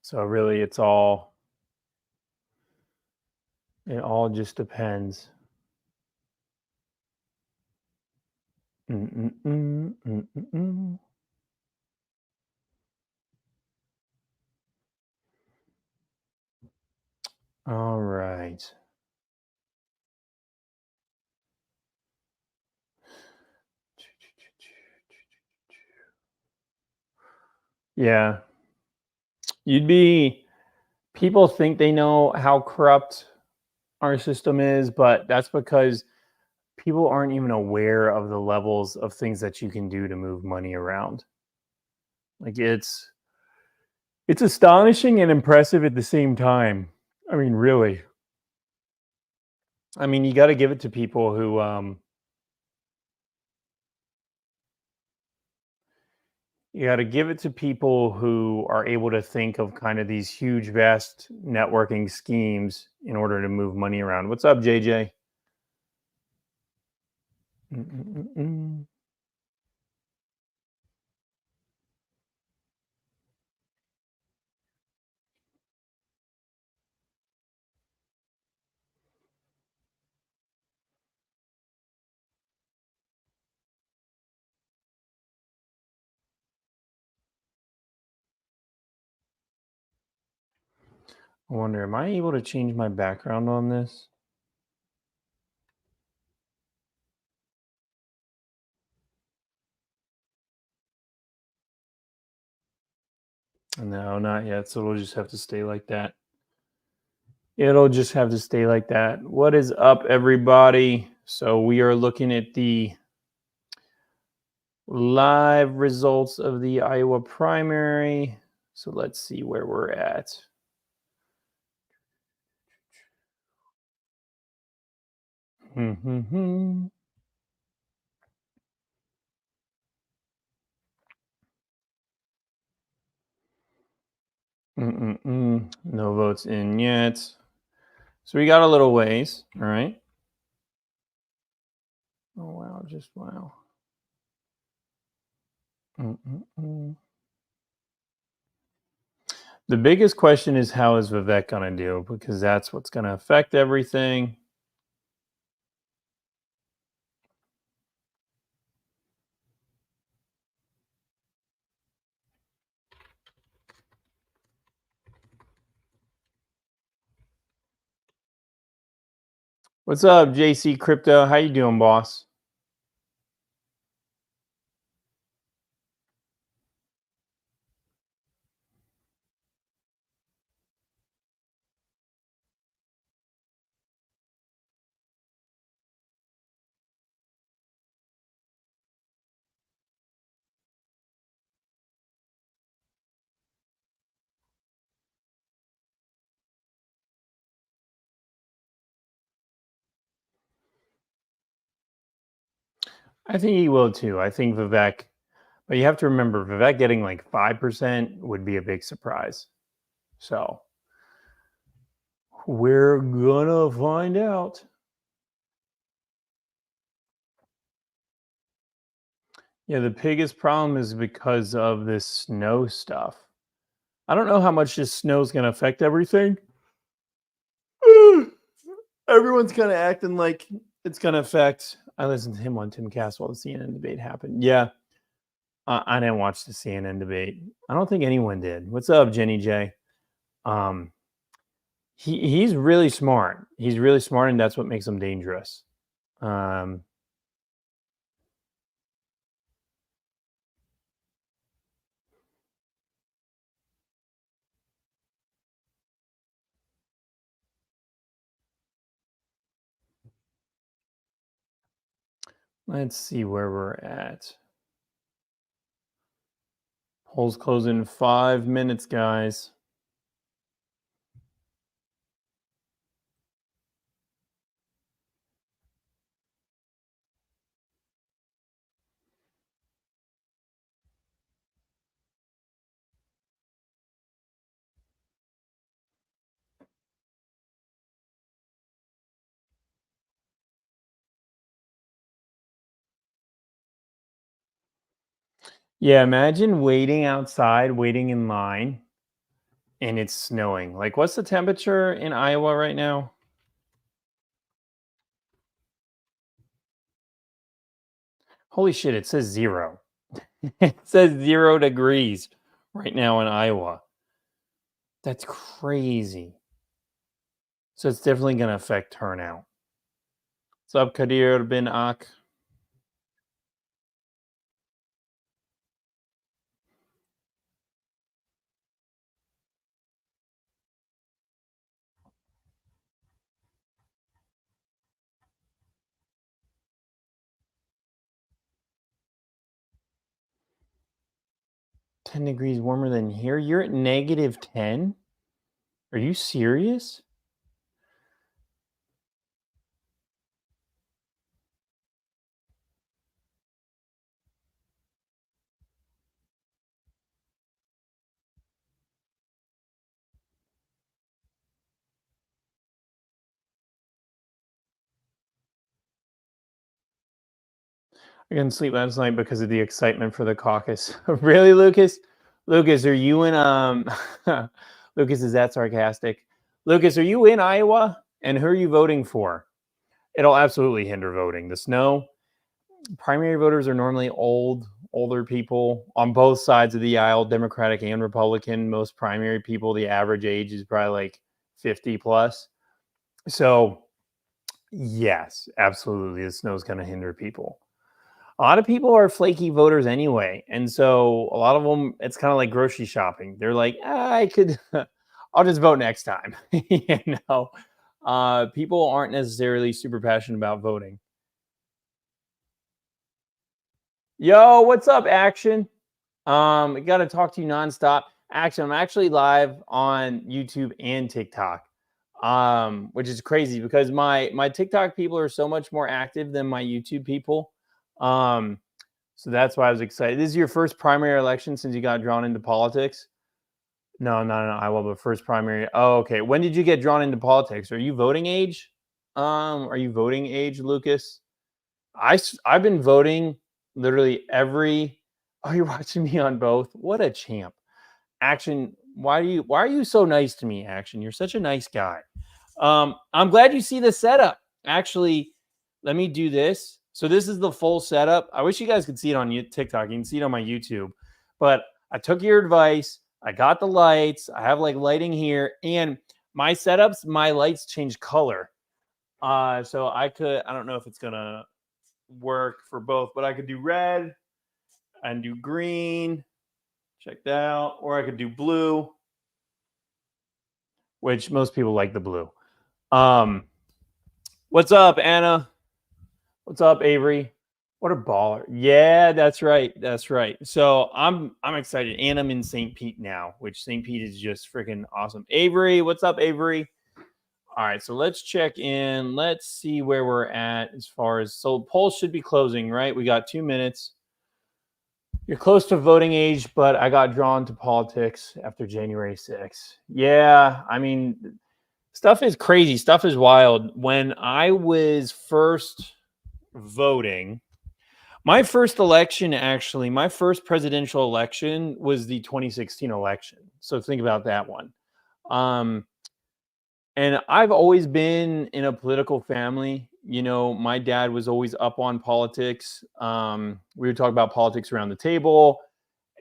So really, it all just depends. Mm-mm-mm, mm-mm-mm. All right. Yeah, you'd be. People think they know how corrupt our system is, but that's because people aren't even aware of the levels of things that you can do to move money around. Like it's astonishing and impressive at the same time. I mean, really. I mean, you got to give it to people who you got to give it to people who are able to think of kind of these huge vast networking schemes in order to move money around. What's up, JJ? Mm-mm-mm-mm. I wonder, am I able to change my background on this? No, not yet. So it'll just have to stay like that. It'll just have to stay like that. What is up, everybody? So we are looking at the live results of the Iowa primary. So let's see where we're at. Mm-mm-mm. No votes in yet. So we got a little ways. All right. Oh, wow. Just wow. Mm-mm-mm. The biggest question is how is Vivek going to do? Because that's what's going to affect everything. What's up, JC Crypto? How you doing, boss? I think he will too. I think Vivek, but you have to remember Vivek getting like 5% would be a big surprise. So we're gonna find out. Yeah, the biggest problem is because of this snow stuff. I don't know how much this snow is gonna affect everything. Everyone's kind of acting like it's gonna affect. I listened to him on Tim Cass while the CNN debate happened. Yeah, I didn't watch the CNN debate. I don't think anyone did. What's up, Jenny J? Um, he's really smart. He's really smart, and that's what makes him dangerous. Um, let's see where we're at. Polls close in 5 minutes, guys. Yeah, imagine waiting outside, waiting in line, and it's snowing. Like, what's the temperature in Iowa right now? Holy shit, it says 0. It says 0 degrees right now in Iowa. That's crazy. So it's definitely going to affect turnout. What's up, Kadir bin Ak? -10 degrees warmer than here? You're at -10? Are you serious? I couldn't sleep last night because of the excitement for the caucus. Really, Lucas? Lucas, are you in Lucas, is that sarcastic? Lucas, are you in Iowa? And who are you voting for? It'll absolutely hinder voting. The snow, primary voters are normally older people on both sides of the aisle, Democratic and Republican. Most primary people, the average age is probably like 50 plus. So, yes, absolutely. The snow is going to hinder people. A lot of people are flaky voters anyway. And so a lot of them, it's kind of like grocery shopping. They're like, I could, I'll just vote next time. People aren't necessarily super passionate about voting. Yo, what's up, Action? I got to talk to you nonstop. Action, I'm actually live on YouTube and TikTok, which is crazy because my TikTok people are so much more active than my YouTube people. Um, so that's why I was excited. This is your first primary election since you got drawn into politics? No, not in Iowa, but first primary. Oh, okay. When did you get drawn into politics? Are you voting age? Are you voting age, Lucas? I've been voting literally every. Oh, you're watching me on both. What a champ. Action. Why are you so nice to me, Action? You're such a nice guy. I'm glad you see the setup. Actually, let me do this. So this is the full setup. I wish you guys could see it on TikTok. You can see it on my YouTube. But I took your advice. I got the lights. I have like lighting here, and my setups, my lights change color. So I could. I don't know if it's gonna work for both, but I could do red and do green. Check that out. Or I could do blue, which most people like the blue. Um, what's up, Anna? What's up, Avery? What a baller. Yeah, that's right. That's right. So I'm excited. And I'm in St. Pete now, which St. Pete is just freaking awesome. Avery, what's up, Avery? All right, so let's check in. Let's see where we're at as far as so polls should be closing, right? We got 2 minutes. You're close to voting age, but I got drawn to politics after January 6th. Yeah, I mean, stuff is crazy. Stuff is wild. When I was first voting, my first election, actually, my first presidential election was the 2016 election. So think about that one. Um, and I've always been in a political family. You know, my dad was always up on politics. We would talk about politics around the table.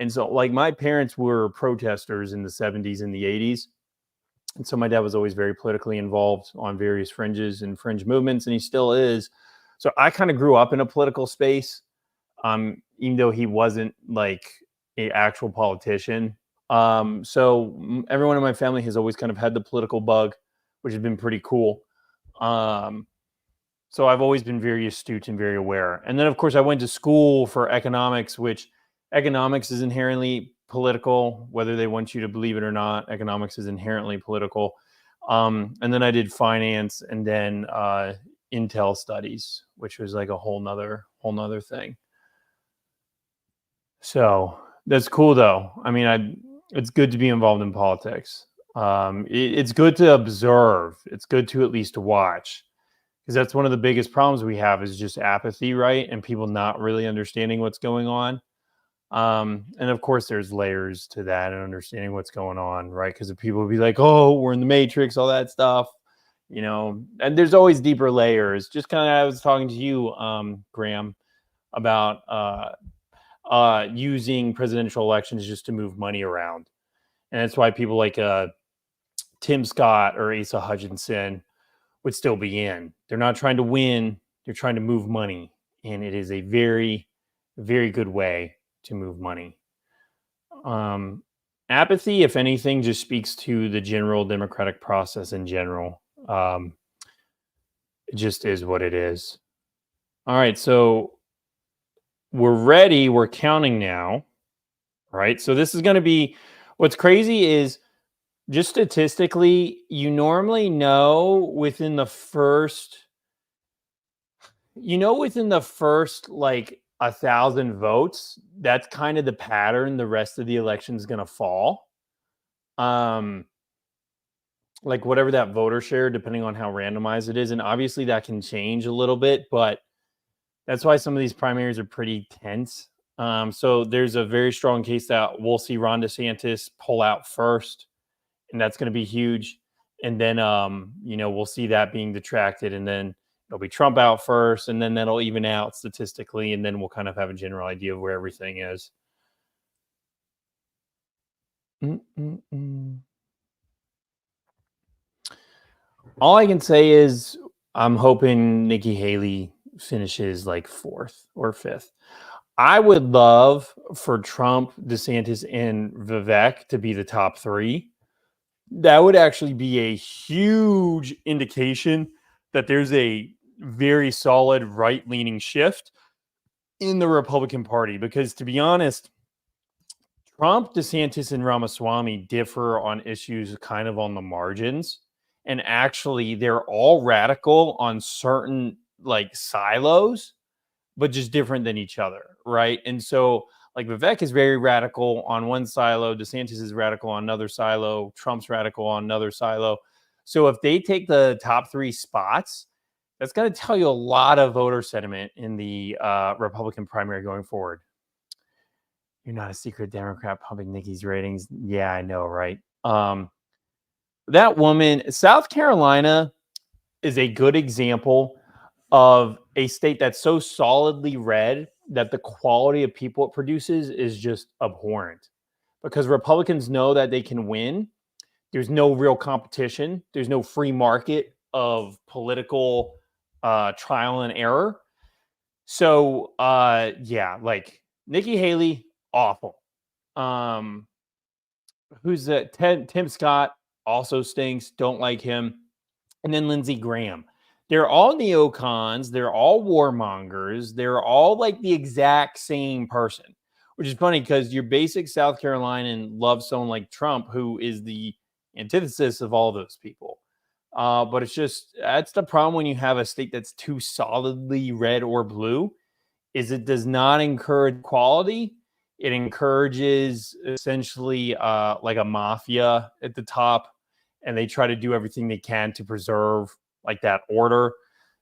And so, like, my parents were protesters in the 70s and the 80s. And so, my dad was always very politically involved on various fringes and fringe movements, and he still is. So, I kind of grew up in a political space, even though he wasn't like a actual politician. Everyone in my family has always kind of had the political bug, which has been pretty cool. Um, so I've always been very astute and very aware. And then, of course, I went to school for economics, which economics is inherently political, whether they want you to believe it or not. Economics is inherently political. And then I did finance and then Intel studies, which was like a whole nother thing. So that's cool, though. I mean, it's good to be involved in politics. It's good to observe. It's good to at least watch because that's one of the biggest problems we have is just apathy, right? And people not really understanding what's going on. And of course, there's layers to that and understanding what's going on, right? Because people will be like, "Oh, we're in the Matrix," all that stuff, And there's always deeper layers. Just kind of, I was talking to you, Graham, about using presidential elections just to move money around, and that's why people like Tim Scott or Asa Hutchinson would still be in. They're not trying to win; they're trying to move money, and it is a very, very good way to move money. Um, Apathy, if anything, just speaks to the general democratic process in general. It just is what it is. All right, so we're ready. We're counting now, right? So this is going to be what's crazy is just statistically, you normally know within the first like 1,000 votes, that's kind of the pattern the rest of the election is going to fall. Like whatever that voter share, depending on how randomized it is. And obviously that can change a little bit, but that's why some of these primaries are pretty tense. So there's a very strong case that we'll see Ron DeSantis pull out first, and that's going to be huge. And then, we'll see that being detracted, and then it'll be Trump out first, and then that'll even out statistically, and then we'll kind of have a general idea of where everything is. All I can say is I'm hoping Nikki Haley finishes like 4th or 5th. I would love for Trump, DeSantis, and Vivek to be the top 3. That would actually be a huge indication that there's a very solid right-leaning shift in the Republican Party. Because to be honest, Trump, DeSantis, and Ramaswamy differ on issues kind of on the margins. And actually, they're all radical on certain like silos, but just different than each other, right? And so, like Vivek is very radical on one silo, DeSantis is radical on another silo, Trump's radical on another silo. So if they take the top 3 spots, that's going to tell you a lot of voter sentiment in the Republican primary going forward. You're not a secret Democrat pumping Nikki's ratings. Yeah, I know, right? That woman, South Carolina is a good example of a state that's so solidly red that the quality of people it produces is just abhorrent, because Republicans know that they can win. There's no real competition. There's no free market of political trial and error. So, like Nikki Haley, awful. Who's that? Tim Scott also stinks. Don't like him. And then Lindsey Graham. They're all neocons. They're all warmongers. They're all like the exact same person, which is funny because your basic South Carolinian loves someone like Trump, who is the antithesis of all those people. But it's just, that's the problem when you have a state that's too solidly red or blue, is it does not encourage quality. It encourages essentially like a mafia at the top, and they try to do everything they can to preserve like that order.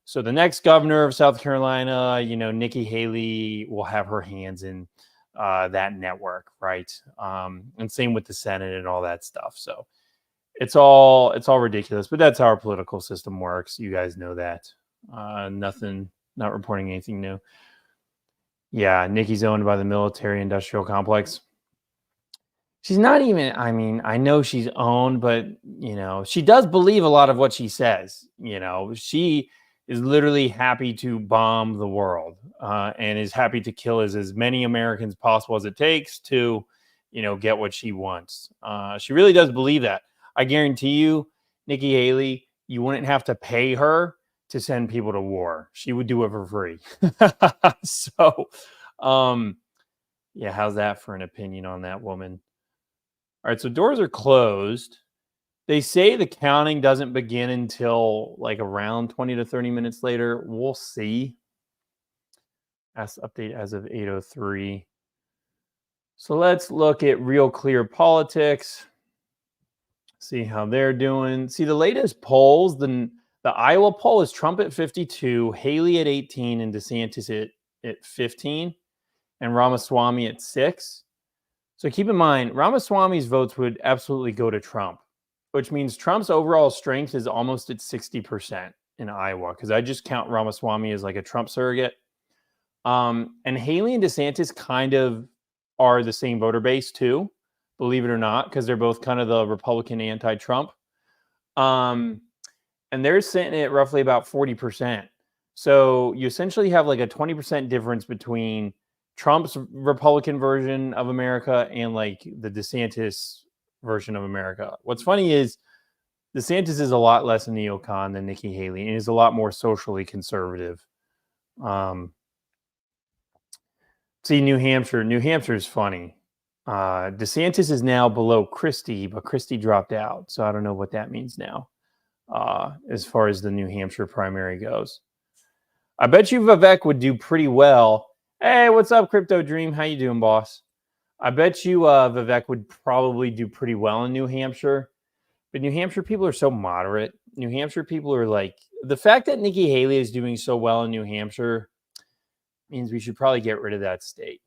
So the next governor of South Carolina, Nikki Haley will have her hands in that network, right? And same with the Senate and all that stuff. So it's all ridiculous, but that's how our political system works. You guys know that. Not reporting anything new. Yeah, Nikki's owned by the military industrial complex. She's not even, I know she's owned, but, she does believe a lot of what she says. She is literally happy to bomb the world and is happy to kill as many Americans possible as it takes to, get what she wants. She really does believe that. I guarantee you, Nikki Haley, you wouldn't have to pay her to send people to war. She would do it for free. So, how's that for an opinion on that woman? All right, so doors are closed. They say the counting doesn't begin until like around 20 to 30 minutes later. We'll see. That's update as of 8:03. So let's look at Real Clear Politics. See how they're doing. See the latest polls. The Iowa poll is Trump at 52, Haley at 18, and DeSantis at 15. and Ramaswamy at 6. So keep in mind, Ramaswamy's votes would absolutely go to Trump, which means Trump's overall strength is almost at 60% in Iowa, because I just count Ramaswamy as like a Trump surrogate. And Haley and DeSantis kind of are the same voter base too, believe it or not, because they're both kind of the Republican anti-Trump. And they're sitting at roughly about 40%. So you essentially have like a 20% difference between Trump's Republican version of America and like the DeSantis version of America. What's funny is DeSantis is a lot less neocon than Nikki Haley and is a lot more socially conservative. See, New Hampshire. New Hampshire is funny. DeSantis is now below Christie, but Christie dropped out. So I don't know what that means now as far as the New Hampshire primary goes. I bet you Vivek would do pretty well. Hey, what's up, Crypto Dream? How you doing, boss? I bet you Vivek would probably do pretty well in New Hampshire. But New Hampshire people are so moderate. New Hampshire people are like, the fact that Nikki Haley is doing so well in New Hampshire means we should probably get rid of that state.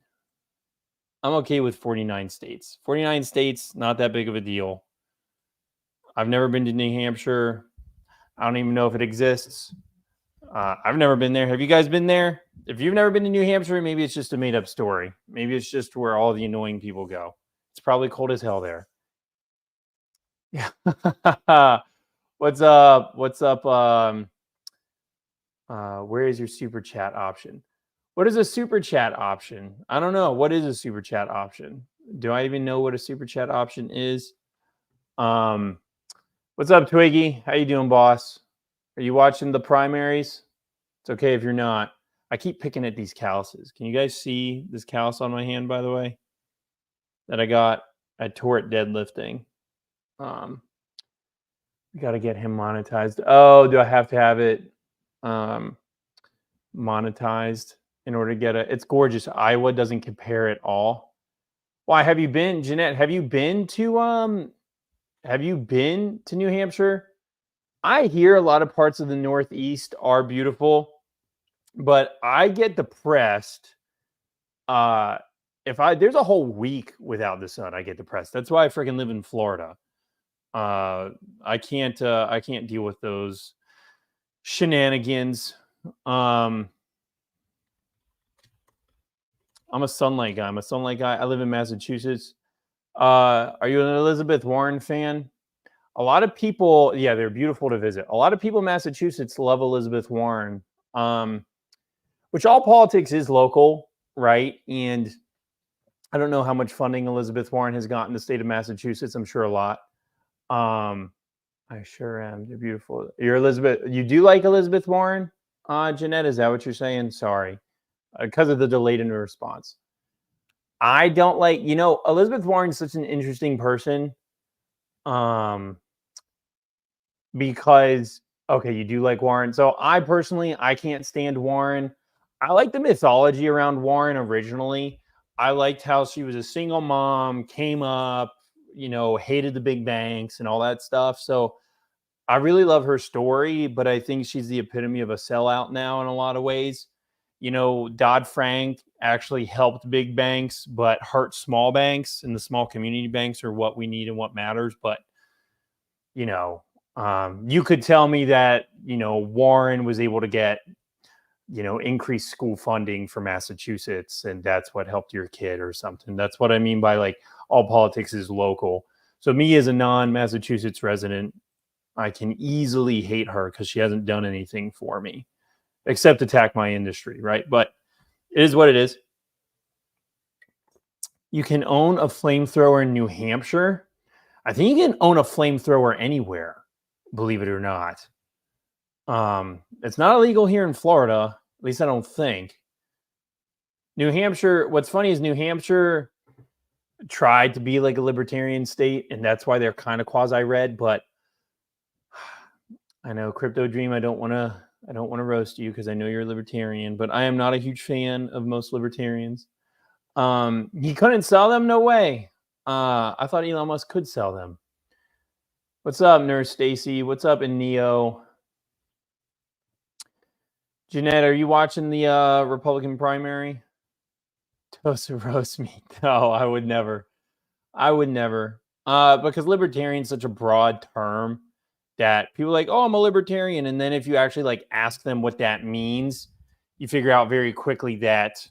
I'm okay with 49 states. 49 states, not that big of a deal. I've never been to New Hampshire. I don't even know if it exists. I've never been there. Have you guys been there? If you've never been to New Hampshire, maybe it's just a made-up story. Maybe it's just where all the annoying people go. It's probably cold as hell there. Yeah. What's up? What's up? Where is your super chat option? What is a super chat option? I don't know. What is a super chat option? Do I even know what a super chat option is? What's up, Twiggy? How you doing, boss? Are you watching the primaries? It's okay if you're not. I keep picking at these calluses. Can you guys see this callus on my hand, by the way, that I got? I tore it deadlifting. We got to get him monetized. Oh, do I have to have it monetized in order to get it? It's gorgeous. Iowa doesn't compare at all. Why have you been, Jeanette? Have you been to New Hampshire? I hear a lot of parts of the Northeast are beautiful, but I get depressed. If there's a whole week without the sun, I get depressed. That's why I freaking live in Florida. I can't deal with those shenanigans. I'm a sunlight guy. I live in Massachusetts. Are you an Elizabeth Warren fan? A lot of people, yeah, they're beautiful to visit. A lot of people in Massachusetts love Elizabeth Warren, which all politics is local, right? And I don't know how much funding Elizabeth Warren has gotten the state of Massachusetts. I'm sure a lot. I sure am. They're beautiful. You're Elizabeth. You do like Elizabeth Warren, Jeanette? Is that what you're saying? Sorry, because of the delayed in the response. I don't like. Elizabeth Warren's such an interesting person. Because okay, you do like Warren. So I can't stand Warren. I like the mythology around Warren originally. I liked how she was a single mom, came up, hated the big banks and all that stuff. So I really love her story, but I think she's the epitome of a sellout now in a lot of ways. Dodd-Frank actually helped big banks, but hurt small banks, and the small community banks are what we need and what matters. But, you could tell me that, Warren was able to get, increased school funding for Massachusetts, and that's what helped your kid or something. That's what I mean by like all politics is local. So me as a non-Massachusetts resident, I can easily hate her because she hasn't done anything for me except attack my industry, right? But it is what it is. You can own a flamethrower in New Hampshire. I think you can own a flamethrower anywhere, believe it or not. It's not illegal here in Florida, at least I don't think. New Hampshire, what's funny is New Hampshire tried to be like a libertarian state, and that's why they're kind of quasi-red, but I know, Crypto Dream, I don't want to roast you because I know you're a libertarian, but I am not a huge fan of most libertarians. He couldn't sell them? No way. I thought Elon Musk could sell them. What's up, Nurse Stacy? What's up in Neo? Jeanette, are you watching the Republican primary? Toasted roast meat. No, I would never. I would never. Because libertarian is such a broad term that people are like, oh, I'm a libertarian. And then if you actually like ask them what that means, you figure out very quickly that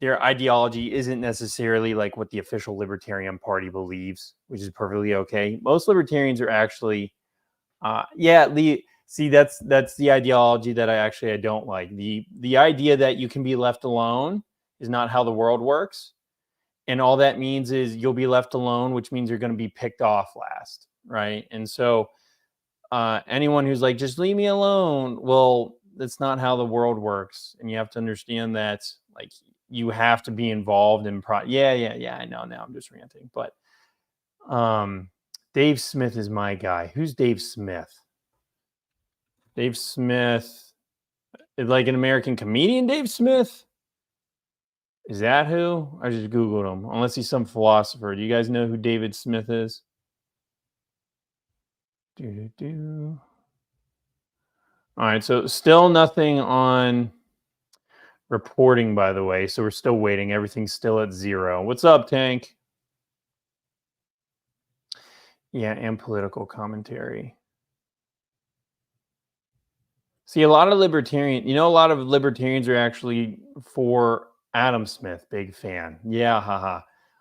their ideology isn't necessarily like what the official Libertarian Party believes, which is perfectly okay. Most libertarians are actually, see that's the ideology that I don't like. The idea that you can be left alone is not how the world works, and all that means is you'll be left alone, which means you're going to be picked off last, right? And so anyone who's like, just leave me alone, well, that's not how the world works, and you have to understand that, like, you have to be involved in yeah, I know, now I'm just ranting, but Dave Smith is my guy. Who's Dave Smith? Dave Smith is like an American comedian. Dave Smith, is that who? I just googled him, unless he's some philosopher. Do you guys know who David Smith is? All right, so still nothing on reporting, by the way. So we're still waiting. Everything's still at 0. What's up, Tank? Yeah, and political commentary. See, a lot of libertarians are actually for Adam Smith. Big fan. Yeah, haha.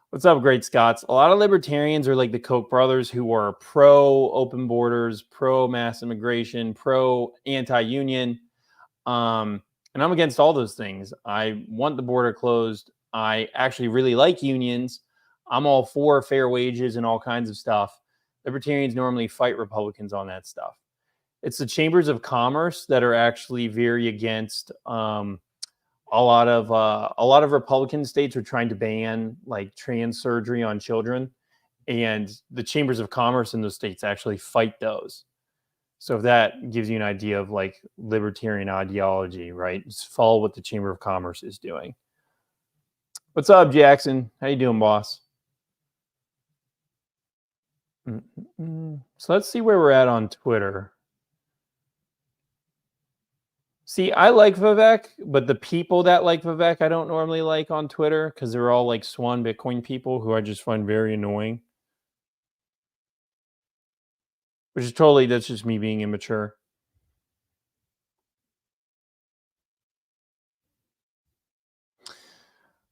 What's up, Great Scots? A lot of libertarians are like the Koch brothers, who are pro open borders, pro mass immigration, pro anti-union. And I'm against all those things. I want the border closed. I actually really like unions. I'm all for fair wages and all kinds of stuff. Libertarians normally fight Republicans on that stuff. It's the chambers of commerce that are actually very against a lot of Republican states are trying to ban like trans surgery on children, and the chambers of commerce in those states actually fight those. So if that gives you an idea of like libertarian ideology, right? Just follow what the Chamber of Commerce is doing. What's up, Jackson? How you doing, boss? So let's see where we're at on Twitter. See, I like Vivek, but the people that like Vivek, I don't normally like on Twitter, because they're all like Swan Bitcoin people who I just find very annoying. Which is totally, that's just me being immature.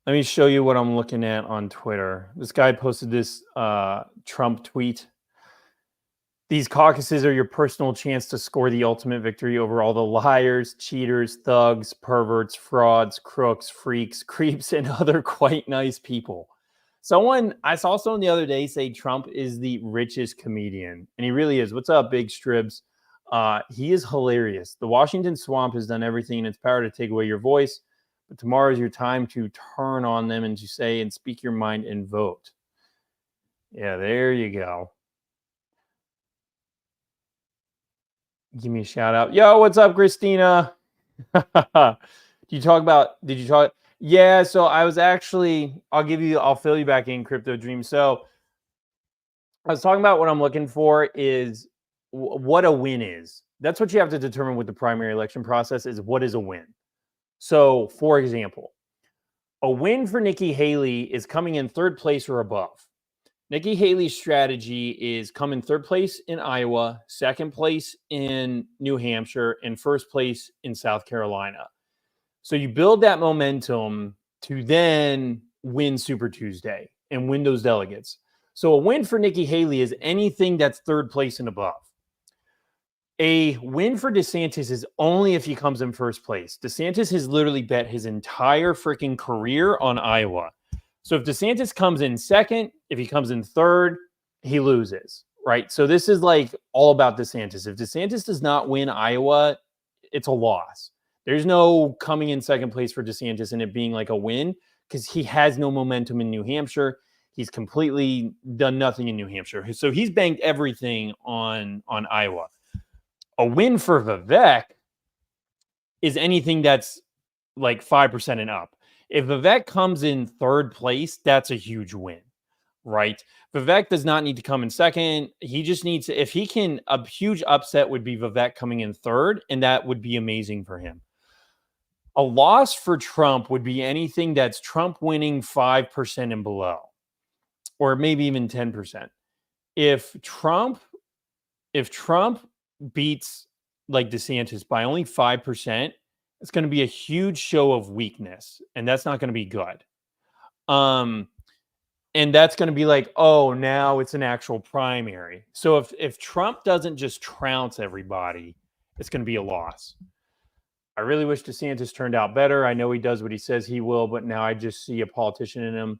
Let me show you what I'm looking at on Twitter. This guy posted this Trump tweet. These caucuses are your personal chance to score the ultimate victory over all the liars, cheaters, thugs, perverts, frauds, crooks, freaks, creeps, and other quite nice people. I saw someone the other day say Trump is the richest comedian, and he really is. What's up, Big Stribs? He is hilarious. The Washington swamp has done everything in its power to take away your voice, but tomorrow is your time to turn on them and to say and speak your mind and vote. Yeah, there you go. Give me a shout out. Yo, what's up, Christina? Did you talk? Yeah, so I was actually, I'll fill you back in, Crypto Dream. So I was talking about what I'm looking for is what a win is. That's what you have to determine with the primary election process, is what is a win. So, for example, a win for Nikki Haley is coming in 3rd place or above. Nikki Haley's strategy is come in 3rd place in Iowa, 2nd place in New Hampshire, and 1st place in South Carolina. So you build that momentum to then win Super Tuesday and win those delegates. So a win for Nikki Haley is anything that's 3rd place and above. A win for DeSantis is only if he comes in 1st place. DeSantis has literally bet his entire freaking career on Iowa. So if DeSantis comes in 2nd, if he comes in 3rd, he loses, right? So this is like all about DeSantis. If DeSantis does not win Iowa, it's a loss. There's no coming in 2nd place for DeSantis and it being like a win, because he has no momentum in New Hampshire. He's completely done nothing in New Hampshire. So he's banked everything on Iowa. A win for Vivek is anything that's like 5% and up. If Vivek comes in 3rd place, that's a huge win, right? Vivek does not need to come in 2nd. He just needs to, if he can, a huge upset would be Vivek coming in 3rd, and that would be amazing for him. A loss for Trump would be anything that's Trump winning 5% and below, or maybe even 10%. If Trump if Trump beats like DeSantis by only 5%, it's going to be a huge show of weakness, and that's not going to be good. Um, and that's going to be like, oh, now it's an actual primary. So if Trump doesn't just trounce everybody, it's going to be a loss. I really wish DeSantis turned out better. I know he does what he says he will, but now I just see a politician in him.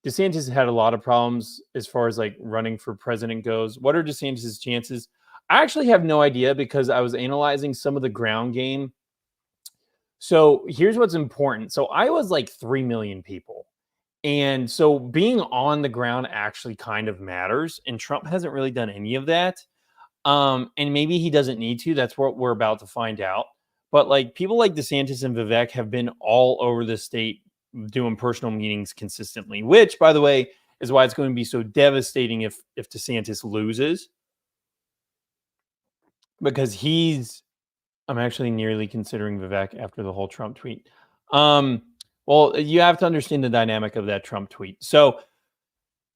DeSantis had a lot of problems as far as like running for president goes. What are DeSantis' chances? I actually have no idea because I was analyzing some of the ground game. So here's what's important. So Iowa's like 3 million people. And so being on the ground actually kind of matters. And Trump hasn't really done any of that. And maybe he doesn't need to. That's what we're about to find out. But like people like DeSantis and Vivek have been all over the state doing personal meetings consistently, which, by the way, is why it's going to be so devastating if DeSantis loses, because I'm actually nearly considering Vivek after the whole Trump tweet. Well, you have to understand the dynamic of that Trump tweet. So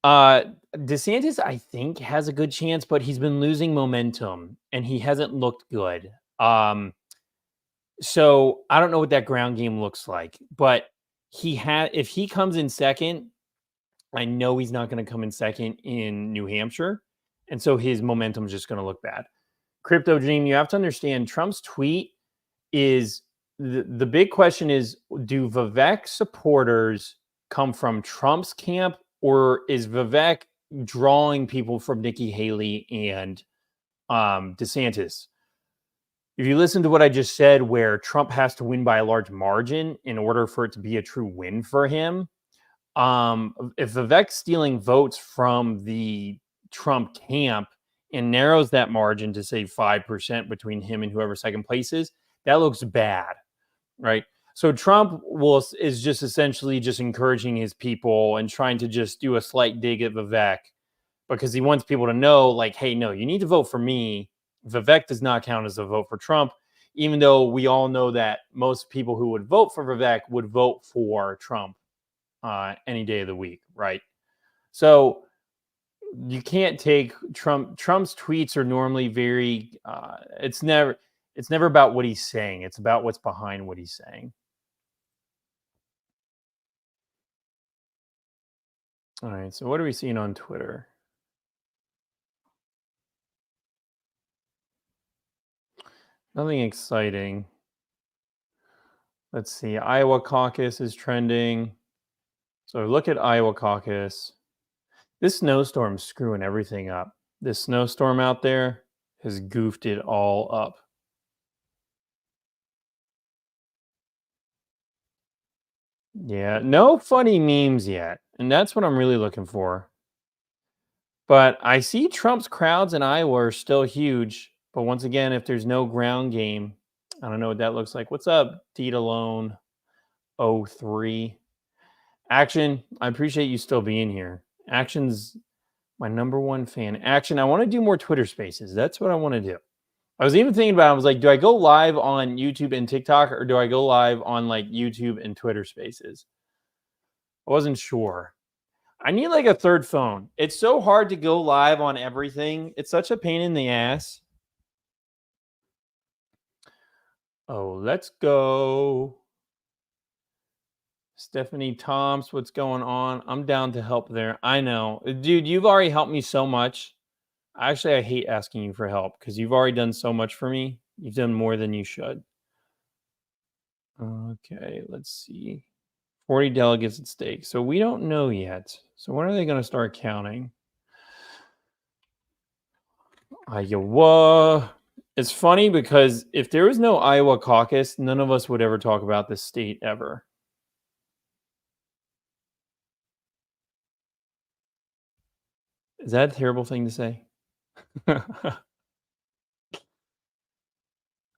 DeSantis, I think, has a good chance, but he's been losing momentum and he hasn't looked good. So I don't know what that ground game looks like, but if he comes in second, I know he's not going to come in second in New Hampshire. And so his momentum is just going to look bad. Crypto Dream, you have to understand Trump's tweet is the big question is, do Vivek supporters come from Trump's camp, or is Vivek drawing people from Nikki Haley and DeSantis? If you listen to what I just said, where Trump has to win by a large margin in order for it to be a true win for him, if Vivek's stealing votes from the Trump camp and narrows that margin to say 5% between him and whoever second place is, that looks bad, right? So Trump is just essentially just encouraging his people and trying to just do a slight dig at Vivek because he wants people to know, like, hey, no, you need to vote for me. Vivek does not count as a vote for Trump, even though we all know that most people who would vote for Vivek would vote for Trump any day of the week, right? So you can't take Trump's tweets are normally very it's never about what he's saying. It's about what's behind what he's saying. All right, so what are we seeing on Twitter? Nothing exciting. Let's see. Iowa caucus is trending. So look at Iowa caucus. This snowstorm's screwing everything up. This snowstorm out there has goofed it all up. Yeah, no funny memes yet. And that's what I'm really looking for. But I see Trump's crowds in Iowa are still huge. But once again, if there's no ground game, I don't know what that looks like. What's up, Dita Lone 03? Action, I appreciate you still being here. Action's my number one fan. Action, I want to do more Twitter spaces. That's what I want to do. I was even thinking about it. I was like, do I go live on YouTube and TikTok, or do I go live on like YouTube and Twitter spaces? I wasn't sure. I need like a third phone. It's so hard to go live on everything. It's such a pain in the ass. Oh, let's go. Stephanie Toms, what's going on? I'm down to help there. I know. Dude, you've already helped me so much. Actually, I hate asking you for help because you've already done so much for me. You've done more than you should. Okay, let's see. 40 delegates at stake. So we don't know yet. So when are they going to start counting? Iowa. It's funny because if there was no Iowa caucus, none of us would ever talk about this state ever. Is that a terrible thing to say? I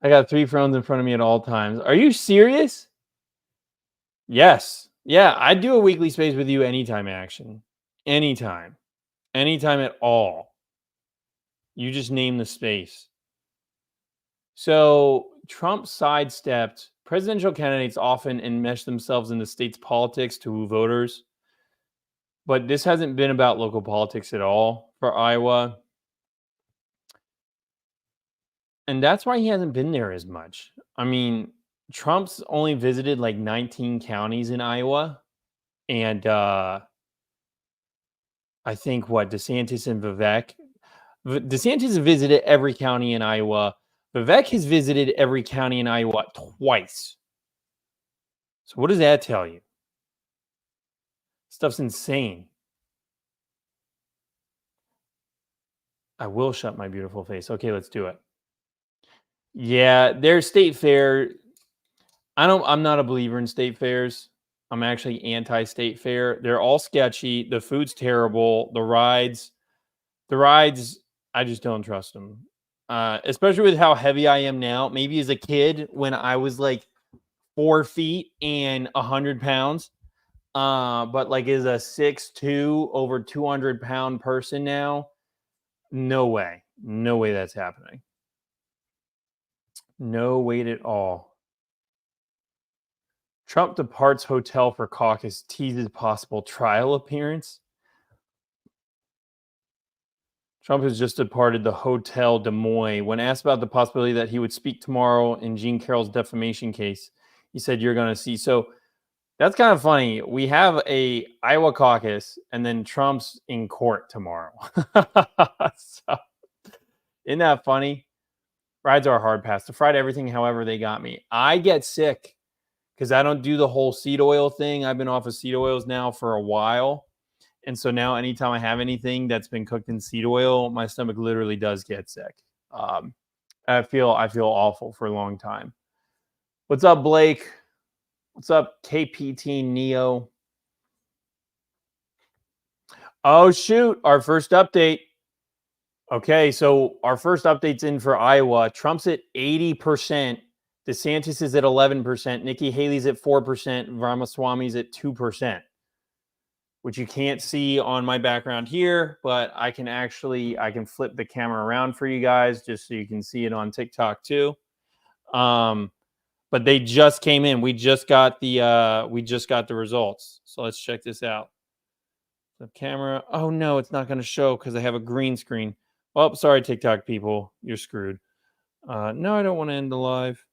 got 3 phones in front of me at all times. Are you serious? Yes. Yeah, I'd do a weekly space with you anytime, Action. Anytime. Anytime at all. You just name the space. So Trump sidestepped presidential candidates often enmesh themselves in the state's politics to woo voters, but this hasn't been about local politics at all for Iowa. And that's why he hasn't been there as much. I mean, Trump's only visited like 19 counties in Iowa. And I think what DeSantis and Vivek, DeSantis has visited every county in Iowa. Vivek has visited every county in Iowa twice. So what does that tell you? Stuff's insane. I will shut my beautiful face. Okay, let's do it. Yeah, their state fair. I'm not a believer in state fairs. I'm actually anti-state fair. They're all sketchy. The food's terrible. The rides, I just don't trust them. Especially with how heavy I am now. Maybe as a kid when I was like 4 feet and 100 pounds. But like as a 6'2", over 200-pound person now, no way. No way that's happening. No weight at all. Trump departs hotel for caucus, teases possible trial appearance. Trump has just departed the Hotel Des Moines. When asked about the possibility that he would speak tomorrow in Jean Carroll's defamation case, he said, "You're going to see." So that's kind of funny. We have a Iowa caucus, and then Trump's in court tomorrow. So, isn't that funny? Rides are a hard pass. To fried everything, however, they got me. I get sick because I don't do the whole seed oil thing. I've been off of seed oils now for a while. And so now anytime I have anything that's been cooked in seed oil, my stomach literally does get sick. Um, I feel awful for a long time. What's up, Blake? What's up, KPT Neo? Oh, shoot. Our first update. Okay, so our first update's in for Iowa. Trump's at 80%. DeSantis is at 11%. Nikki Haley's at 4%. Ramaswamy's at 2%. Which you can't see on my background here, but I can flip the camera around for you guys just so you can see it on TikTok too. But they just came in. We just got the results. So let's check this out. The camera. Oh no, it's not going to show because I have a green screen. Oh, sorry, TikTok people, you're screwed. No, I don't want to end the live.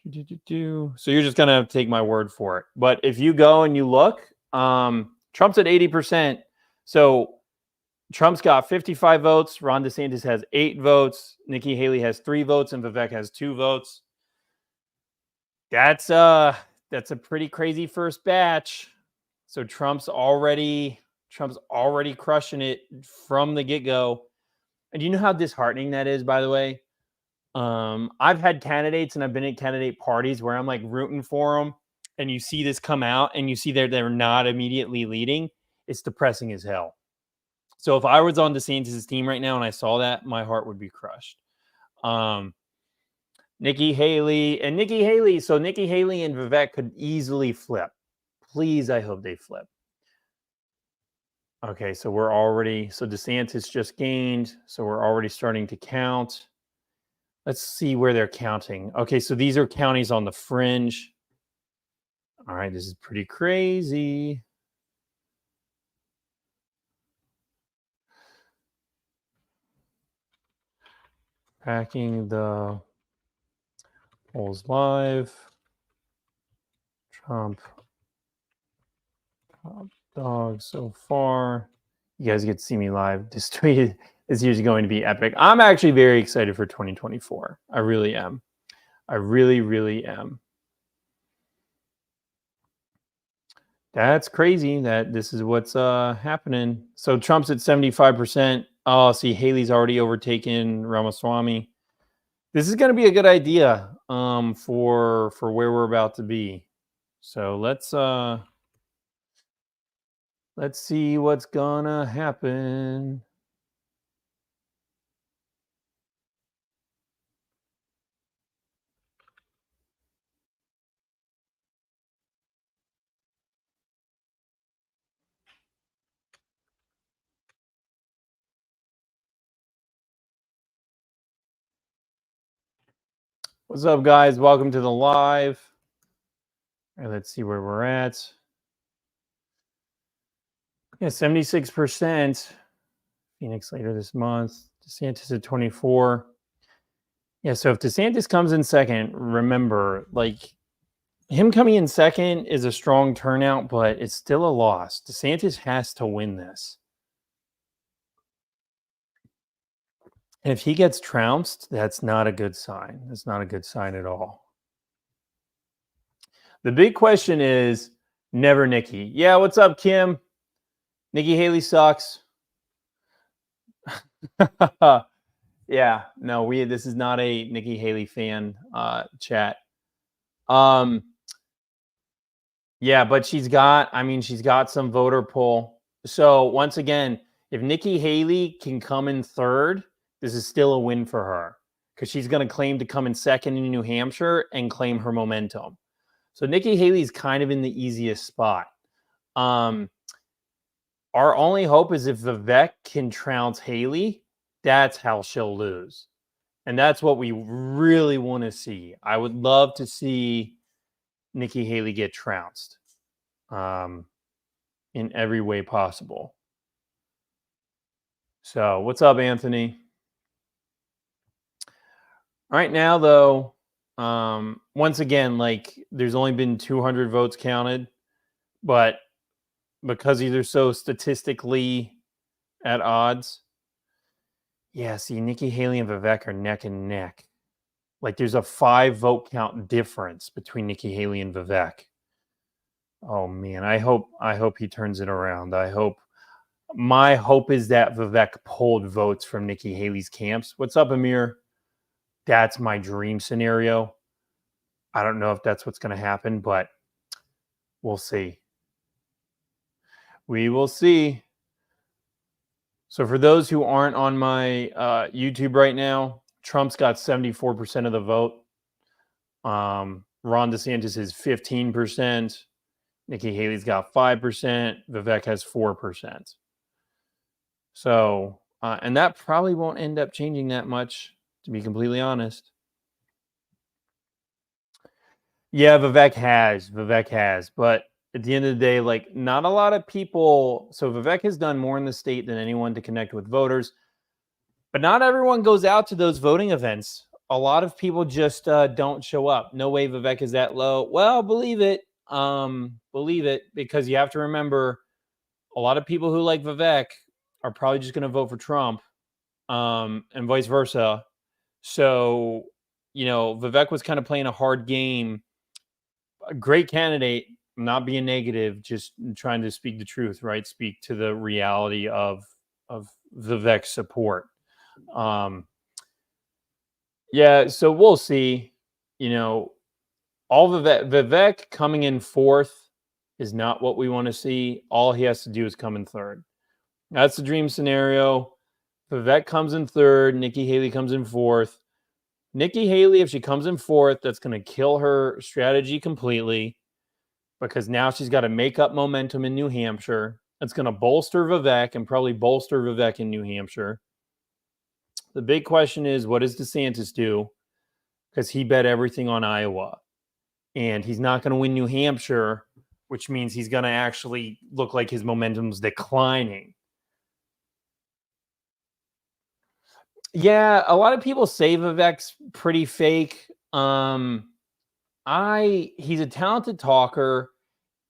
So you're just gonna take my word for it. But if you go and you look, Trump's at 80%. So Trump's got 55 votes. Ron DeSantis has 8 votes. Nikki Haley has 3 votes, and Vivek has 2 votes. That's a pretty crazy first batch. So Trump's already crushing it from the get-go. And do you know how disheartening that is, by the way? I've had candidates and I've been at candidate parties where I'm like rooting for them, and you see this come out and you see they're not immediately leading. It's depressing as hell. So if I was on DeSantis' team right now and I saw that, my heart would be crushed. Nikki Haley and Vivek could easily flip. Please, I hope they flip. Okay, so DeSantis just gained, so we're already starting to count. Let's see where they're counting. Okay, so these are counties on the fringe. All right, this is pretty crazy. Tracking the polls live. Trump top dog so far. You guys get to see me live. This tweet is usually going to be epic. I'm actually very excited for 2024. I really am. I really, really am. That's crazy that this is what's happening. So Trump's at 75%. Oh, see, Haley's already overtaken Ramaswamy. This is going to be a good idea for where we're about to be. So let's see what's gonna happen. What's up, guys? Welcome to the live. All right, let's see where we're at. Yeah, 76%. Phoenix later this month. DeSantis at 24. Yeah, so if DeSantis comes in second, remember, like, him coming in second is a strong turnout, but it's still a loss. DeSantis has to win this. And if he gets trounced, that's not a good sign. That's not a good sign at all. The big question is never Nikki. Yeah, what's up, Kim? Nikki Haley sucks. Yeah, no, this is not a Nikki Haley fan chat. Yeah, but she's got some voter pull. So once again, if Nikki Haley can come in third, this is still a win for her because she's going to claim to come in second in New Hampshire and claim her momentum. So Nikki Haley's kind of in the easiest spot. Our only hope is if Vivek can trounce Haley, that's how she'll lose. And that's what we really want to see. I would love to see Nikki Haley get trounced in every way possible. So what's up, Anthony? Right now, though, once again, like, there's only been 200 votes counted, but because these are so statistically at odds, yeah, see, Nikki Haley and Vivek are neck and neck. Like, there's a 5 vote count difference between Nikki Haley and Vivek. Oh man, I hope he turns it around. My hope is that Vivek pulled votes from Nikki Haley's camps. What's up, Amir? That's my dream scenario. I don't know if that's what's going to happen, but we'll see. We will see. So for those who aren't on my YouTube right now, Trump's got 74% of the vote. Ron DeSantis is 15%. Nikki Haley's got 5%. Vivek has 4%. So, and that probably won't end up changing that much, to be completely honest. Yeah, Vivek has. But at the end of the day, like, not a lot of people. So Vivek has done more in the state than anyone to connect with voters. But not everyone goes out to those voting events. A lot of people just don't show up. No way Vivek is that low. Well, believe it. Because you have to remember, a lot of people who like Vivek are probably just going to vote for Trump, and vice versa. So, Vivek was kind of playing a hard game. A great candidate, not being negative, just trying to speak the truth, right? Speak to the reality of Vivek's support. Yeah, so we'll see. All Vivek coming in fourth is not what we want to see. All he has to do is come in third. That's the dream scenario. Vivek comes in third. Nikki Haley comes in fourth. Nikki Haley, if she comes in fourth, that's going to kill her strategy completely because now she's got to make up momentum in New Hampshire. That's going to bolster Vivek and probably bolster Vivek in New Hampshire. The big question is, what does DeSantis do? Because he bet everything on Iowa. And he's not going to win New Hampshire, which means he's going to actually look like his momentum's declining. Yeah, a lot of people say Vivek's pretty fake. He's a talented talker,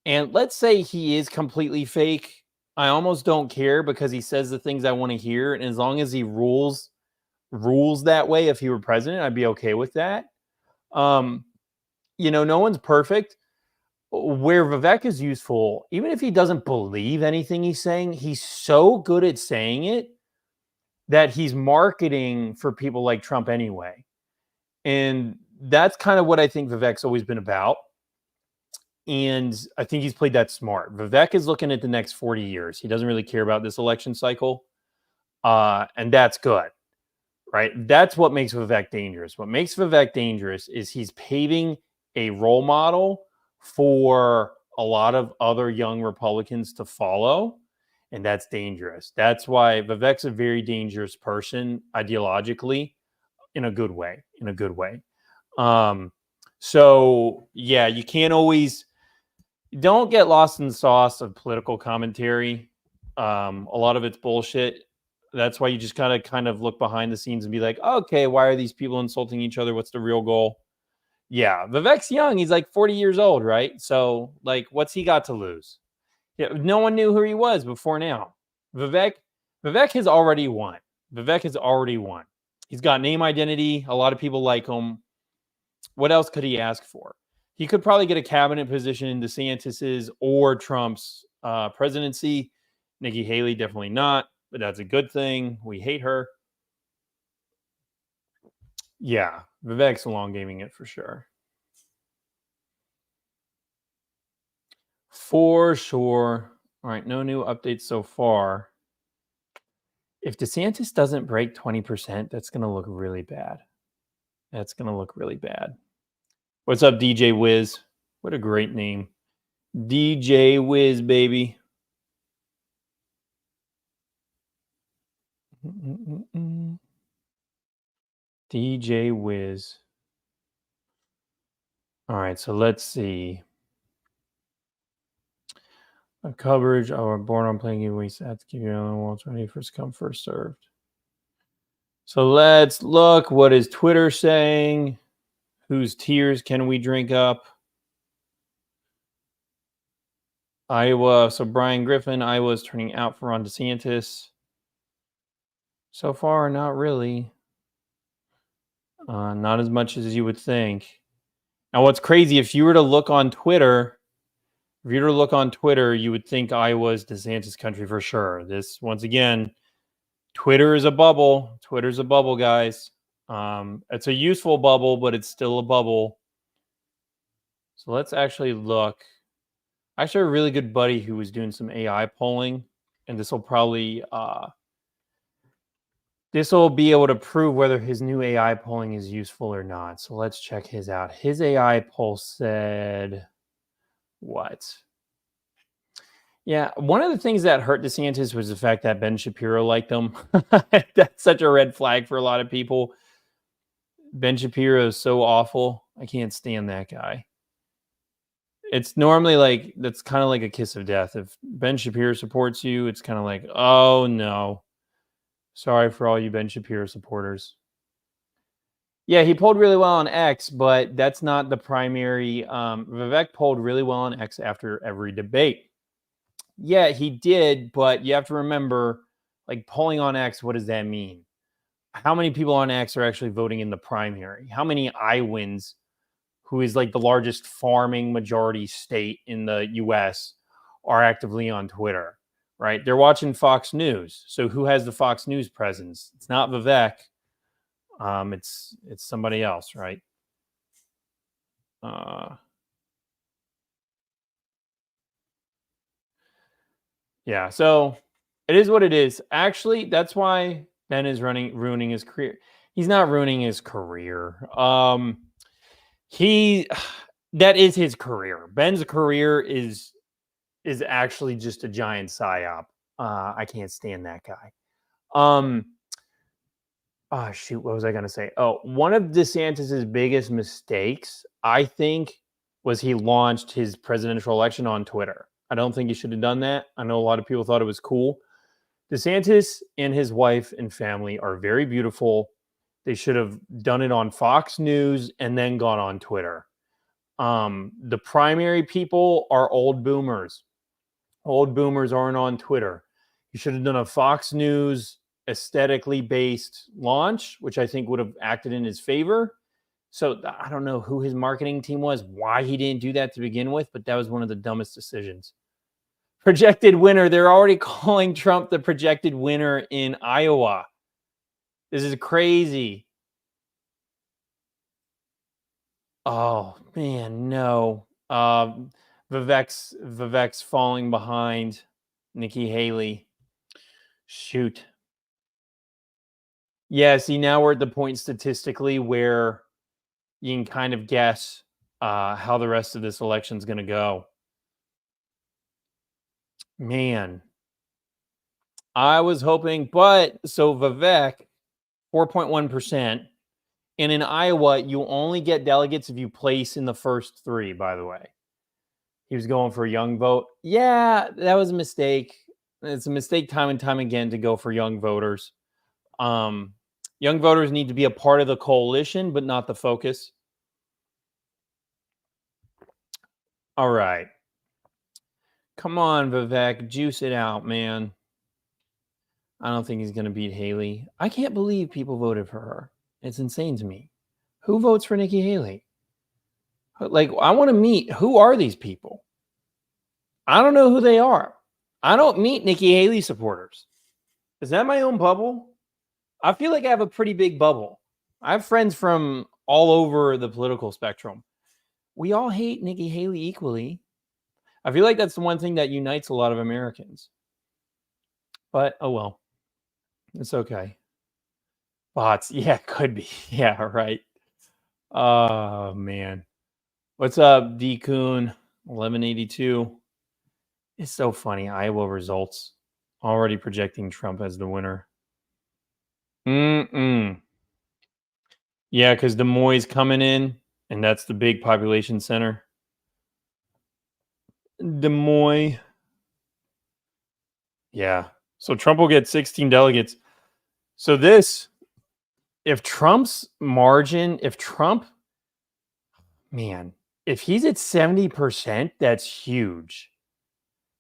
and let's say he is completely fake. I almost don't care because he says the things I want to hear, and as long as he rules that way, if he were president, I'd be okay with that. No one's perfect. Where Vivek is useful, even if he doesn't believe anything he's saying, he's so good at saying it that he's marketing for people like Trump anyway. And that's kind of what I think Vivek's always been about. And I think he's played that smart. Vivek is looking at the next 40 years. He doesn't really care about this election cycle. And that's good, right? That's what makes Vivek dangerous. What makes Vivek dangerous is he's paving a role model for a lot of other young Republicans to follow. And that's dangerous. That's why Vivek's a very dangerous person ideologically, in a good way. So yeah, you can't always don't get lost in the sauce of political commentary. A lot of it's bullshit. That's why you just gotta kind of look behind the scenes and be like, okay, why are these people insulting each other? What's the real goal? Yeah, Vivek's young. He's like 40 years old, right? So, like, what's he got to lose? Yeah, no one knew who he was before now. Vivek, Vivek has already won. Vivek has already won. He's got name identity. A lot of people like him. What else could he ask for? He could probably get a cabinet position in DeSantis's or Trump's presidency. Nikki Haley definitely not, but that's a good thing. We hate her. Yeah, Vivek's long gaming it for sure. For sure. All right, no new updates so far. If DeSantis doesn't break 20%, that's going to look really bad. That's going to look really bad. What's up, DJ Wiz? What a great name. DJ Wiz, baby. DJ Wiz. All right, so let's see. A coverage of Born on Playing Giveaway sets give you on the wall 20 first come, first served. So let's look. What is Twitter saying? Whose tears can we drink up? Iowa. So Brian Griffin, Iowa's turning out for Ron DeSantis. So far, not really. Not as much as you would think. Now, what's crazy, if you were to look on Twitter, you would think Iowa's DeSantis country for sure. This, once again, Twitter is a bubble. Twitter's a bubble, guys. It's a useful bubble, but it's still a bubble. So let's actually look. I actually have a really good buddy who was doing some AI polling, and this will probably this will be able to prove whether his new AI polling is useful or not. So let's check his out. His AI poll said what? Yeah, one of the things that hurt DeSantis was the fact that Ben Shapiro liked him. That's such a red flag for a lot of people. Ben Shapiro is so awful. I can't stand that guy. It's normally like, that's kind of like a kiss of death. If Ben Shapiro supports you, it's kind of like, oh no. Sorry for all you Ben Shapiro supporters. Yeah, he polled really well on X, but that's not the primary. Vivek polled really well on X after every debate. Yeah, he did, but you have to remember, like, polling on X, what does that mean? How many people on X are actually voting in the primary? How many Iowans, who is like the largest farming majority state in the US, are actively on Twitter, right? They're watching Fox News. So who has the Fox News presence? It's not Vivek. It's somebody else, right? Yeah, so it is what it is. Actually, that's why Ben is ruining his career. He's not ruining his career. He that is his career. Ben's career is actually just a giant psyop. I can't stand that guy. Oh shoot, what was I gonna say? Oh, one of DeSantis's biggest mistakes, I think, was he launched his presidential election on Twitter. I don't think he should have done that. I know a lot of people thought it was cool. DeSantis and his wife and family are very beautiful. They should have done it on Fox News and then gone on Twitter. The primary people are old boomers. Old boomers aren't on Twitter. You should have done a Fox News aesthetically based launch, which I think would have acted in his favor. So I don't know who his marketing team was, why he didn't do that to begin with, but that was one of the dumbest decisions. Projected winner. They're already calling Trump the projected winner in Iowa. This is crazy. Oh man, no. Vivek's falling behind Nikki Haley. Shoot. Yeah, see, now we're at the point statistically where you can kind of guess how the rest of this election is going to go. Man, I was hoping, but so Vivek, 4.1%. And in Iowa, you only get delegates if you place in the first 3, by the way. He was going for a young vote. Yeah, that was a mistake. It's a mistake time and time again to go for young voters. Young voters need to be a part of the coalition, but not the focus. All right. Come on, Vivek. Juice it out, man. I don't think he's going to beat Haley. I can't believe people voted for her. It's insane to me. Who votes for Nikki Haley? Like, I want to meet, who are these people? I don't know who they are. I don't meet Nikki Haley supporters. Is that my own bubble? I feel like I have a pretty big bubble. I have friends from all over the political spectrum. We all hate Nikki Haley equally. I feel like that's the one thing that unites a lot of Americans. But, oh well. It's okay. Bots. Yeah, could be. Yeah, right. Oh, man. What's up, D Coon? 1182. It's so funny. Iowa results already projecting Trump as the winner. Yeah, because Des Moines coming in, and that's the big population center. Des Moines. Yeah. So Trump will get 16 delegates. So this, if Trump's margin, if he's at 70%, that's huge.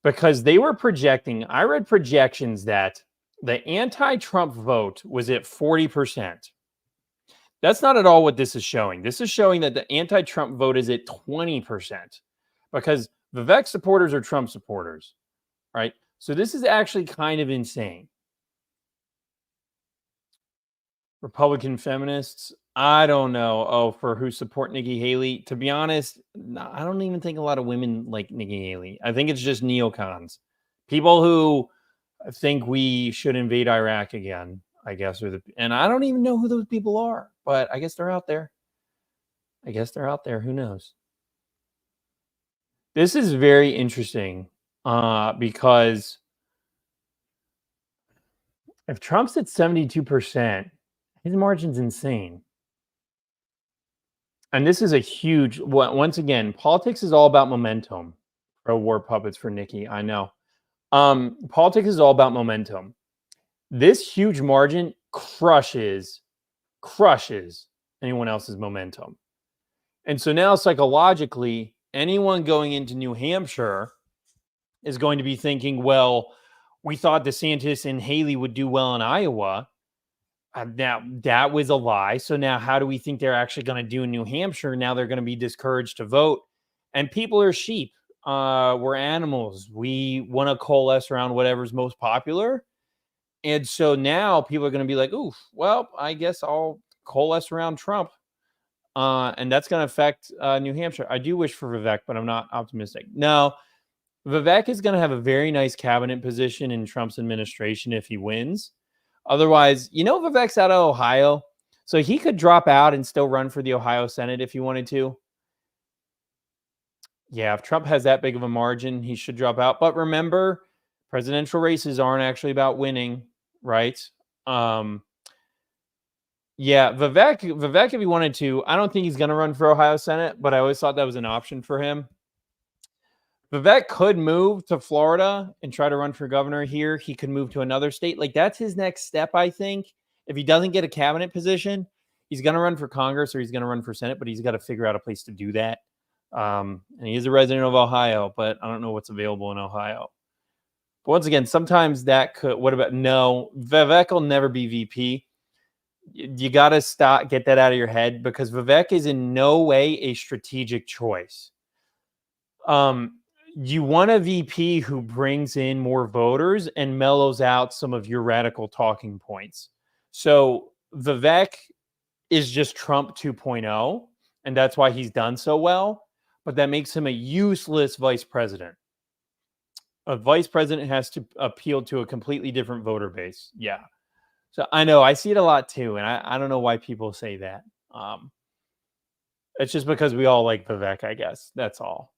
Because they were projecting, I read projections that the anti-Trump vote was at 40%. That's not at all what this is showing. This is showing that the anti-Trump vote is at 20% because Vivek supporters are Trump supporters, right? So this is actually kind of insane. Republican feminists, I don't know. Oh, for who support Nikki Haley. To be honest, I don't even think a lot of women like Nikki Haley. I think it's just neocons. People who think we should invade Iraq again, I guess, and I don't even know who those people are, but I guess they're out there. Who knows? This is very interesting because if Trump's at 72%, his margin's insane. And this is a huge, once again, politics is all about momentum. Pro war puppets for Nikki, I know. Politics is all about momentum. This huge margin crushes anyone else's momentum. And so now psychologically, anyone going into New Hampshire is going to be thinking, well, we thought DeSantis and Haley would do well in Iowa. Now that was a lie. So now how do we think they're actually going to do in New Hampshire? Now they're going to be discouraged to vote. And people are sheep. We're animals. We want to coalesce around whatever's most popular. And so now people are going to be like, oof, well, I guess I'll coalesce around Trump. And that's going to affect New Hampshire. I do wish for Vivek, but I'm not optimistic. No, Vivek is going to have a very nice cabinet position in Trump's administration if he wins. Otherwise, Vivek's out of Ohio, so he could drop out and still run for the Ohio Senate if he wanted to. Yeah, if Trump has that big of a margin, he should drop out. But remember, presidential races aren't actually about winning, right? Yeah, Vivek, if he wanted to, I don't think he's going to run for Ohio Senate, but I always thought that was an option for him. Vivek could move to Florida and try to run for governor here. He could move to another state. Like, that's his next step, I think. If he doesn't get a cabinet position, he's going to run for Congress or he's going to run for Senate, but he's got to figure out a place to do that. And he is a resident of Ohio, but I don't know what's available in Ohio. But once again, sometimes that could, no, Vivek will never be VP. You got to get that out of your head because Vivek is in no way a strategic choice. You want a VP who brings in more voters and mellows out some of your radical talking points. So Vivek is just Trump 2.0, and that's why he's done so well. But that makes him a useless vice president. A vice president has to appeal to a completely different voter base. Yeah. So I know I see it a lot too, and I don't know why people say that. It's just because we all like Vivek, I guess. That's all.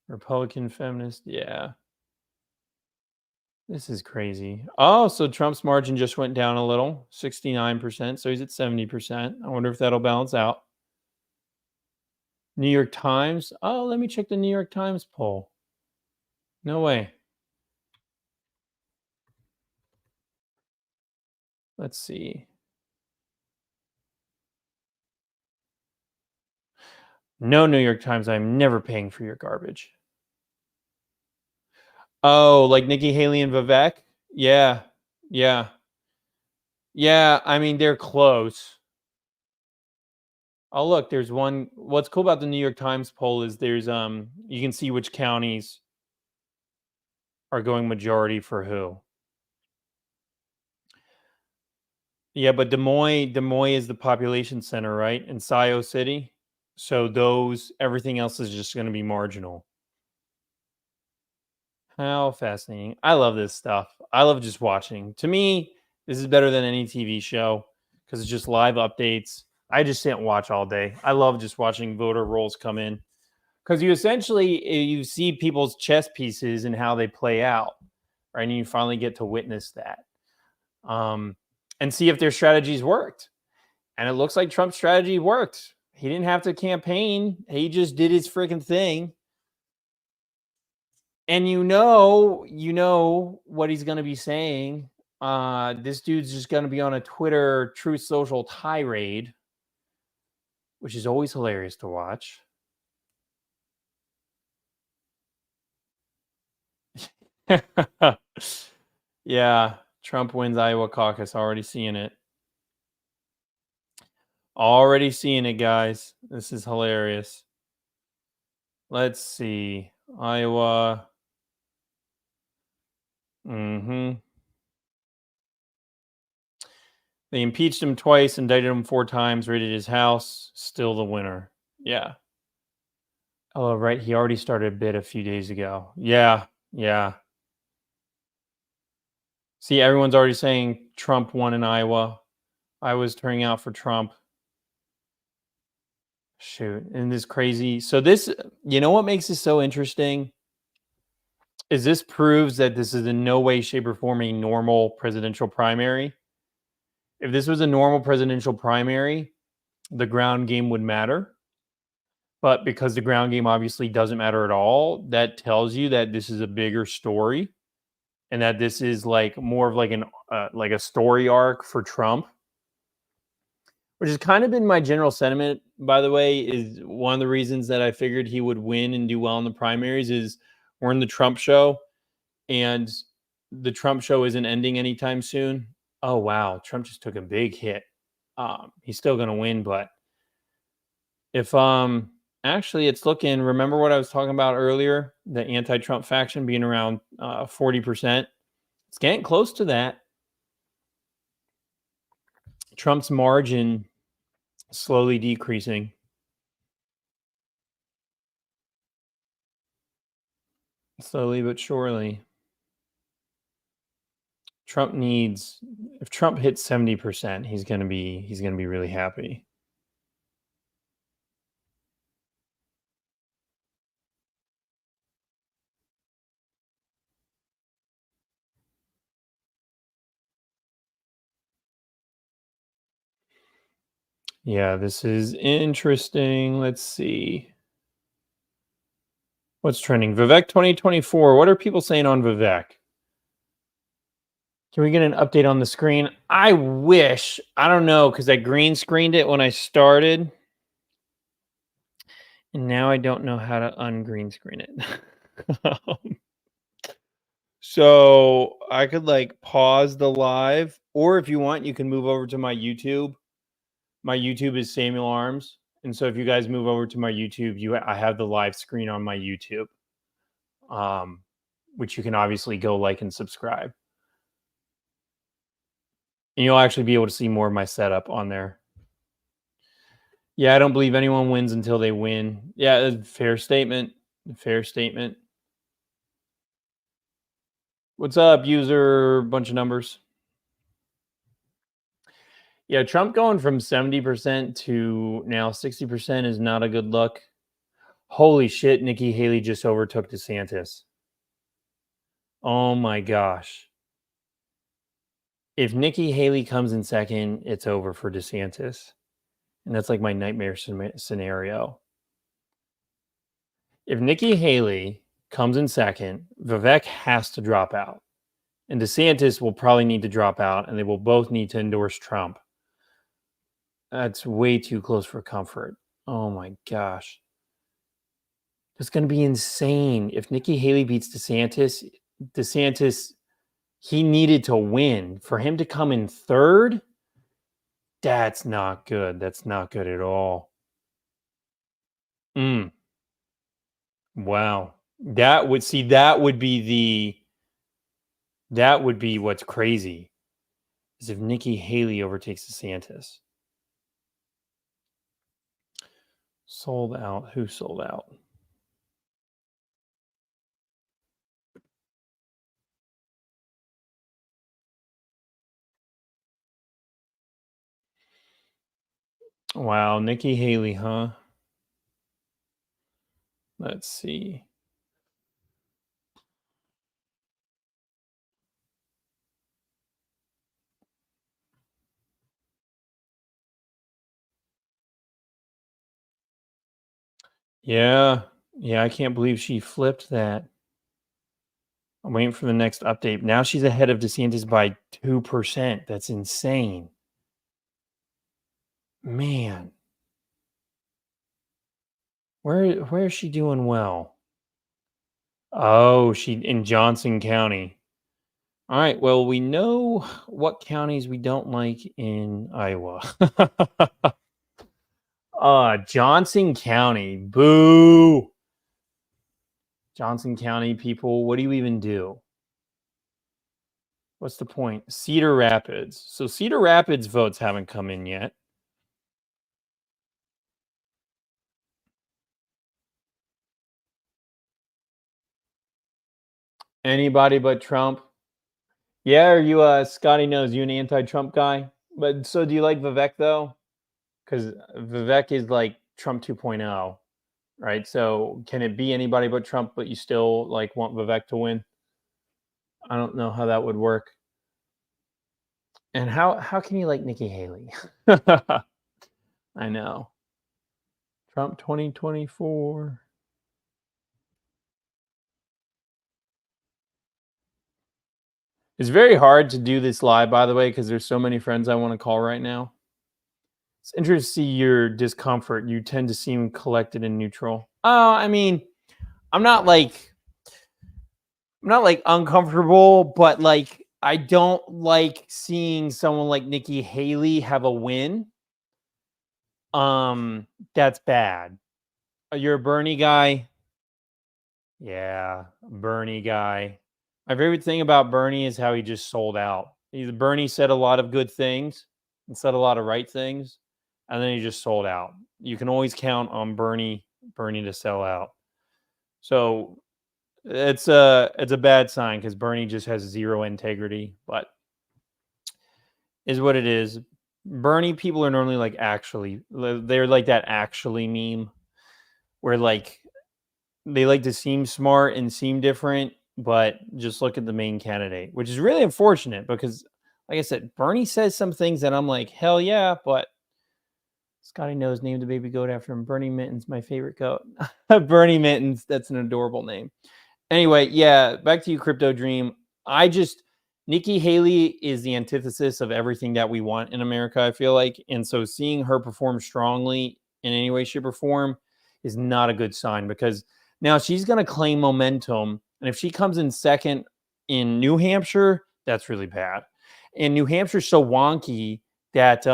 Republican feminist, yeah. This is crazy. Oh, so Trump's margin just went down a little, 69%. So he's at 70%. I wonder if that'll balance out. New York Times. Oh, let me check the New York Times poll. No way. Let's see. No, New York Times, I'm never paying for your garbage. Oh, like Nikki Haley and Vivek? Yeah. Yeah. Yeah, I mean, they're close. Oh, look, there's one. What's cool about the New York Times poll is there's you can see which counties are going majority for who. Yeah, but Des Moines is the population center, right? In Scio City. So those everything else is just going to be marginal. How fascinating. I love this stuff. I love just watching. To me, this is better than any TV show because it's just live updates. I just can't watch all day. I love just watching voter rolls come in because you essentially you see people's chess pieces and how they play out, right? And you finally get to witness that and see if their strategies worked. And it looks like Trump's strategy worked. He didn't have to campaign. He just did his freaking thing. And you know what he's going to be saying. This dude's just going to be on a Twitter Truth Social tirade, which is always hilarious to watch. Yeah, Trump wins Iowa caucus. Already seeing it. Already seeing it, guys. This is hilarious. Let's see. Iowa. Mm-hmm. They impeached him twice, indicted him 4 times, raided his house. Still the winner. Yeah. Oh, right. He already started a bid a few days ago. Yeah. Yeah. See, everyone's already saying Trump won in Iowa. I was turning out for Trump. Shoot. And this crazy. So this, you know what makes this so interesting? Is this proves that this is in no way, shape, or form a normal presidential primary. If this was a normal presidential primary, the ground game would matter. But because the ground game obviously doesn't matter at all, that tells you that this is a bigger story and that this is like more of like a story arc for Trump, which has kind of been my general sentiment, by the way. Is one of the reasons that I figured he would win and do well in the primaries is we're in the Trump show and the Trump show isn't ending anytime soon. Oh, wow. Trump just took a big hit. He's still going to win, but if actually it's looking, remember what I was talking about earlier, the anti-Trump faction being around 40%. It's getting close to that. Trump's margin slowly decreasing. Slowly but surely. Trump needs, if Trump hits 70%, he's going to be really happy. Yeah, this is interesting. Let's see. What's trending? Vivek 2024. What are people saying on Vivek? Can we get an update on the screen? I wish. I don't know because I green screened it when I started. And now I don't know how to ungreen screen it. So I could like pause the live, or if you want, you can move over to my YouTube. My YouTube is Samuel Arms. And so if you guys move over to my YouTube, I have the live screen on my YouTube. Which you can obviously go like and subscribe. And you'll actually be able to see more of my setup on there. Yeah, I don't believe anyone wins until they win. Yeah, fair statement. Fair statement. What's up, user? Bunch of numbers. Yeah, Trump going from 70% to now 60% is not a good look. Holy shit, Nikki Haley just overtook DeSantis. Oh my gosh. If Nikki Haley comes in second, it's over for DeSantis. And that's like my nightmare scenario. If Nikki Haley comes in second, Vivek has to drop out. And DeSantis will probably need to drop out, and they will both need to endorse Trump. That's way too close for comfort. Oh my gosh. It's going to be insane. If Nikki Haley beats DeSantis, he needed to win. For him to come in third, that's not good. That's not good at all. Mm, wow. That would be what's crazy is if Nikki Haley overtakes DeSantis. Sold out. Who sold out? Wow, Nikki Haley, huh? Let's see. Yeah. Yeah, I can't believe she flipped that. I'm waiting for the next update. Now she's ahead of DeSantis by 2%. That's insane. Man, where is she doing well? Oh, she in Johnson County. All right. Well, we know what counties we don't like in Iowa. Johnson County. Boo. Johnson County people, what do you even do? What's the point? Cedar Rapids. So Cedar Rapids votes haven't come in yet. Anybody but Trump. Yeah, are you Scotty knows you an anti-Trump guy? But so do you like Vivek though? Because Vivek is like Trump 2.0, right? So can it be anybody but Trump, but you still like want Vivek to win? I don't know how that would work. And how can you like Nikki Haley? I know. Trump 2024. It's very hard to do this live, by the way, because there's so many friends I want to call right now. It's interesting to see your discomfort. You tend to seem collected and neutral. Oh, I mean, I'm not like uncomfortable, but like I don't like seeing someone like Nikki Haley have a win. That's bad. You're a Bernie guy? Yeah, Bernie guy. My favorite thing about Bernie is how he just sold out. Bernie said a lot of good things and said a lot of right things, and then he just sold out. You can always count on Bernie to sell out. So it's a bad sign because Bernie just has zero integrity, but is what it is. Bernie people are normally like they're like that actually meme where like they like to seem smart and seem different, but just look at the main candidate, which is really unfortunate because, like I said, Bernie says some things that I'm like, hell yeah, but Scotty knows named the baby goat after him. Bernie Mittens, my favorite goat. Bernie Mittens, that's an adorable name. Anyway, yeah, back to you, Crypto Dream. Nikki Haley is the antithesis of everything that we want in America, I feel like. And so seeing her perform strongly in any way, shape, or form is not a good sign because now she's going to claim momentum. And if she comes in second in New Hampshire, that's really bad. And New Hampshire's so wonky that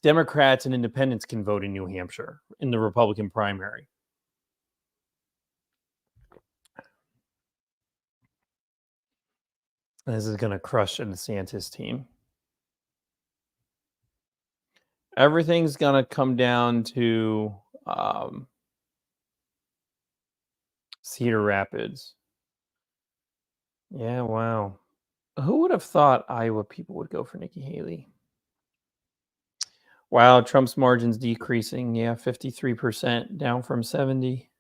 Democrats and independents can vote in New Hampshire in the Republican primary. This is going to crush a DeSantis team. Everything's going to come down to Cedar Rapids. Yeah, wow. Who would have thought Iowa people would go for Nikki Haley? Wow, Trump's margins decreasing. Yeah, 53% down from 70.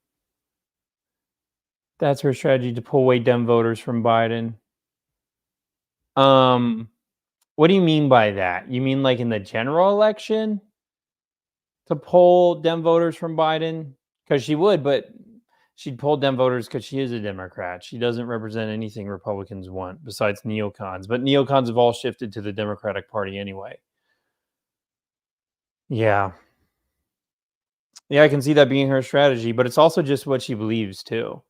That's her strategy to pull away Dem voters from Biden. What do you mean by that? You mean like in the general election to pull Dem voters from Biden? Because she would, but she'd pull Dem voters because she is a Democrat. She doesn't represent anything Republicans want besides neocons. But neocons have all shifted to the Democratic Party anyway. Yeah. Yeah, I can see that being her strategy, but it's also just what she believes too.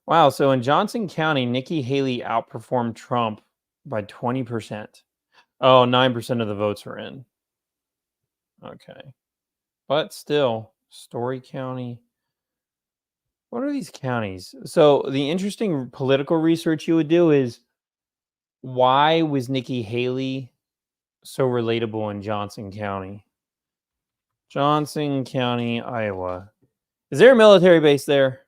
Wow. So in Johnson County, Nikki Haley outperformed Trump by 20%. Oh, 9% of the votes are in. Okay. But still, Story County. What are these counties? So the interesting political research you would do is why was Nikki Haley so relatable in Johnson County? Johnson County, Iowa. Is there a military base there?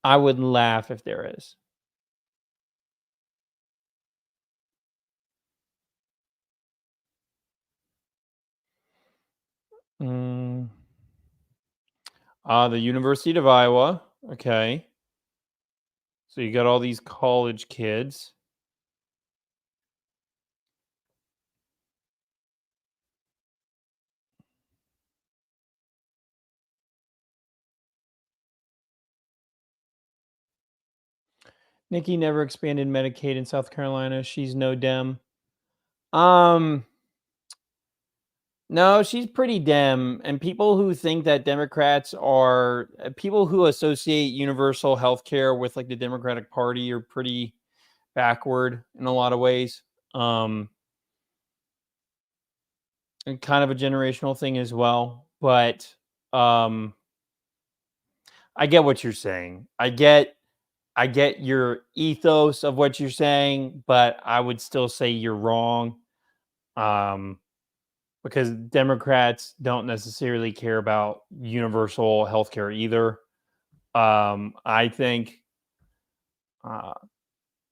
I would laugh if there is. The University of Iowa. Okay. So you got all these college kids. Nikki never expanded Medicaid in South Carolina. She's no Dem. No, she's pretty Dem. And people who think that Democrats are people who associate universal health care with like the Democratic Party are pretty backward in a lot of ways. And kind of a generational thing as well. But I get what you're saying. I get your ethos of what you're saying, but I would still say you're wrong. Because Democrats don't necessarily care about universal healthcare either. I think I'm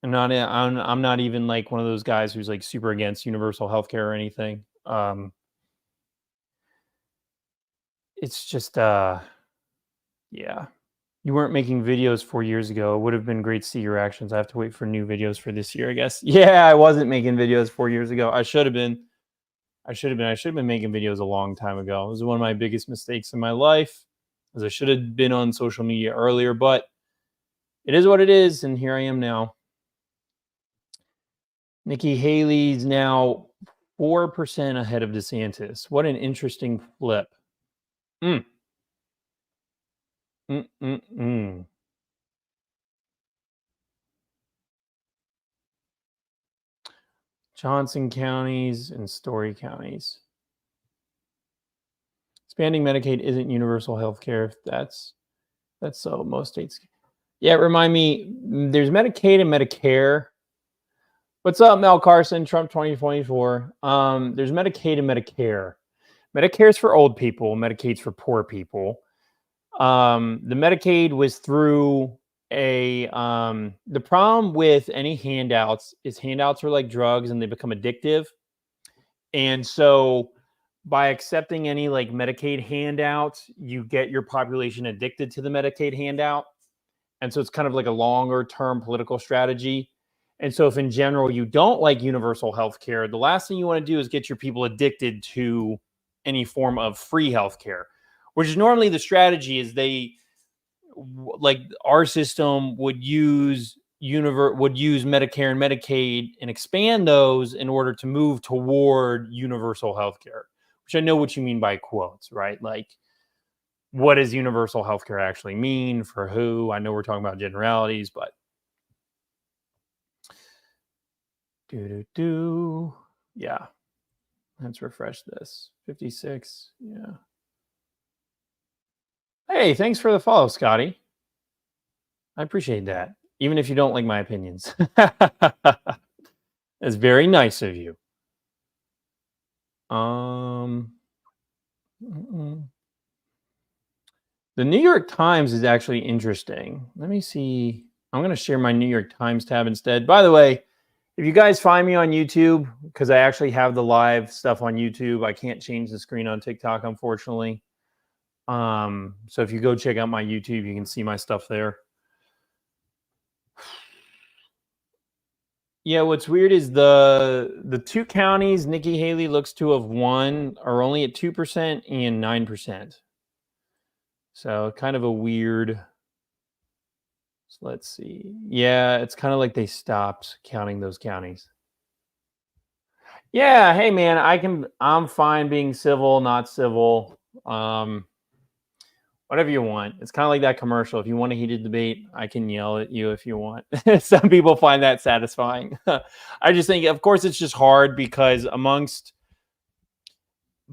not even like one of those guys who's like super against universal healthcare or anything. It's just yeah. You weren't making videos 4 years ago. It would have been great to see your reactions. I have to wait for new videos for this year, I guess. Yeah, I wasn't making videos 4 years ago. I should have been. I should have been making videos a long time ago. It was one of my biggest mistakes in my life, as I should have been on social media earlier, but it is what it is, and here I am now. Nikki Haley's now 4% ahead of DeSantis. What an interesting flip. Mm. Mm-mm-mm. Johnson counties and Story counties. Expanding Medicaid isn't universal health care. That's so most states. Yeah, remind me, there's Medicaid and Medicare. What's up, Mel Carson, Trump 2024? There's Medicaid and Medicare. Medicare's for old people, Medicaid's for poor people. The Medicaid was through the problem with any handouts is handouts are like drugs and they become addictive. And so by accepting any like Medicaid handouts, you get your population addicted to the Medicaid handout. And so it's kind of like a longer term political strategy. And so if in general you don't like universal health care, the last thing you want to do is get your people addicted to any form of free health care, which is normally the strategy is they like our system would use Medicare and Medicaid and expand those in order to move toward universal health care, which I know what you mean by quotes, right? Like, what does universal health care actually mean for who? I know we're talking about generalities, but yeah. Let's refresh this. 56. Yeah. Hey, thanks for the follow, Scotty. I appreciate that. Even if you don't like my opinions. It's very nice of you. The New York Times is actually interesting. Let me see. I'm going to share my New York Times tab instead. By the way, if you guys find me on YouTube, because I actually have the live stuff on YouTube, I can't change the screen on TikTok, unfortunately. So if you go check out my YouTube, you can see my stuff there. Yeah, what's weird is the two counties Nikki Haley looks to have won are only at 2% and 9%. So kind of a weird. So let's see. Yeah, it's kind of like they stopped counting those counties. Yeah, hey man, I'm fine being civil, not civil. Whatever you want. It's kind of like that commercial. If you want a heated debate, I can yell at you if you want. Some people find that satisfying. I just think, of course, it's just hard because amongst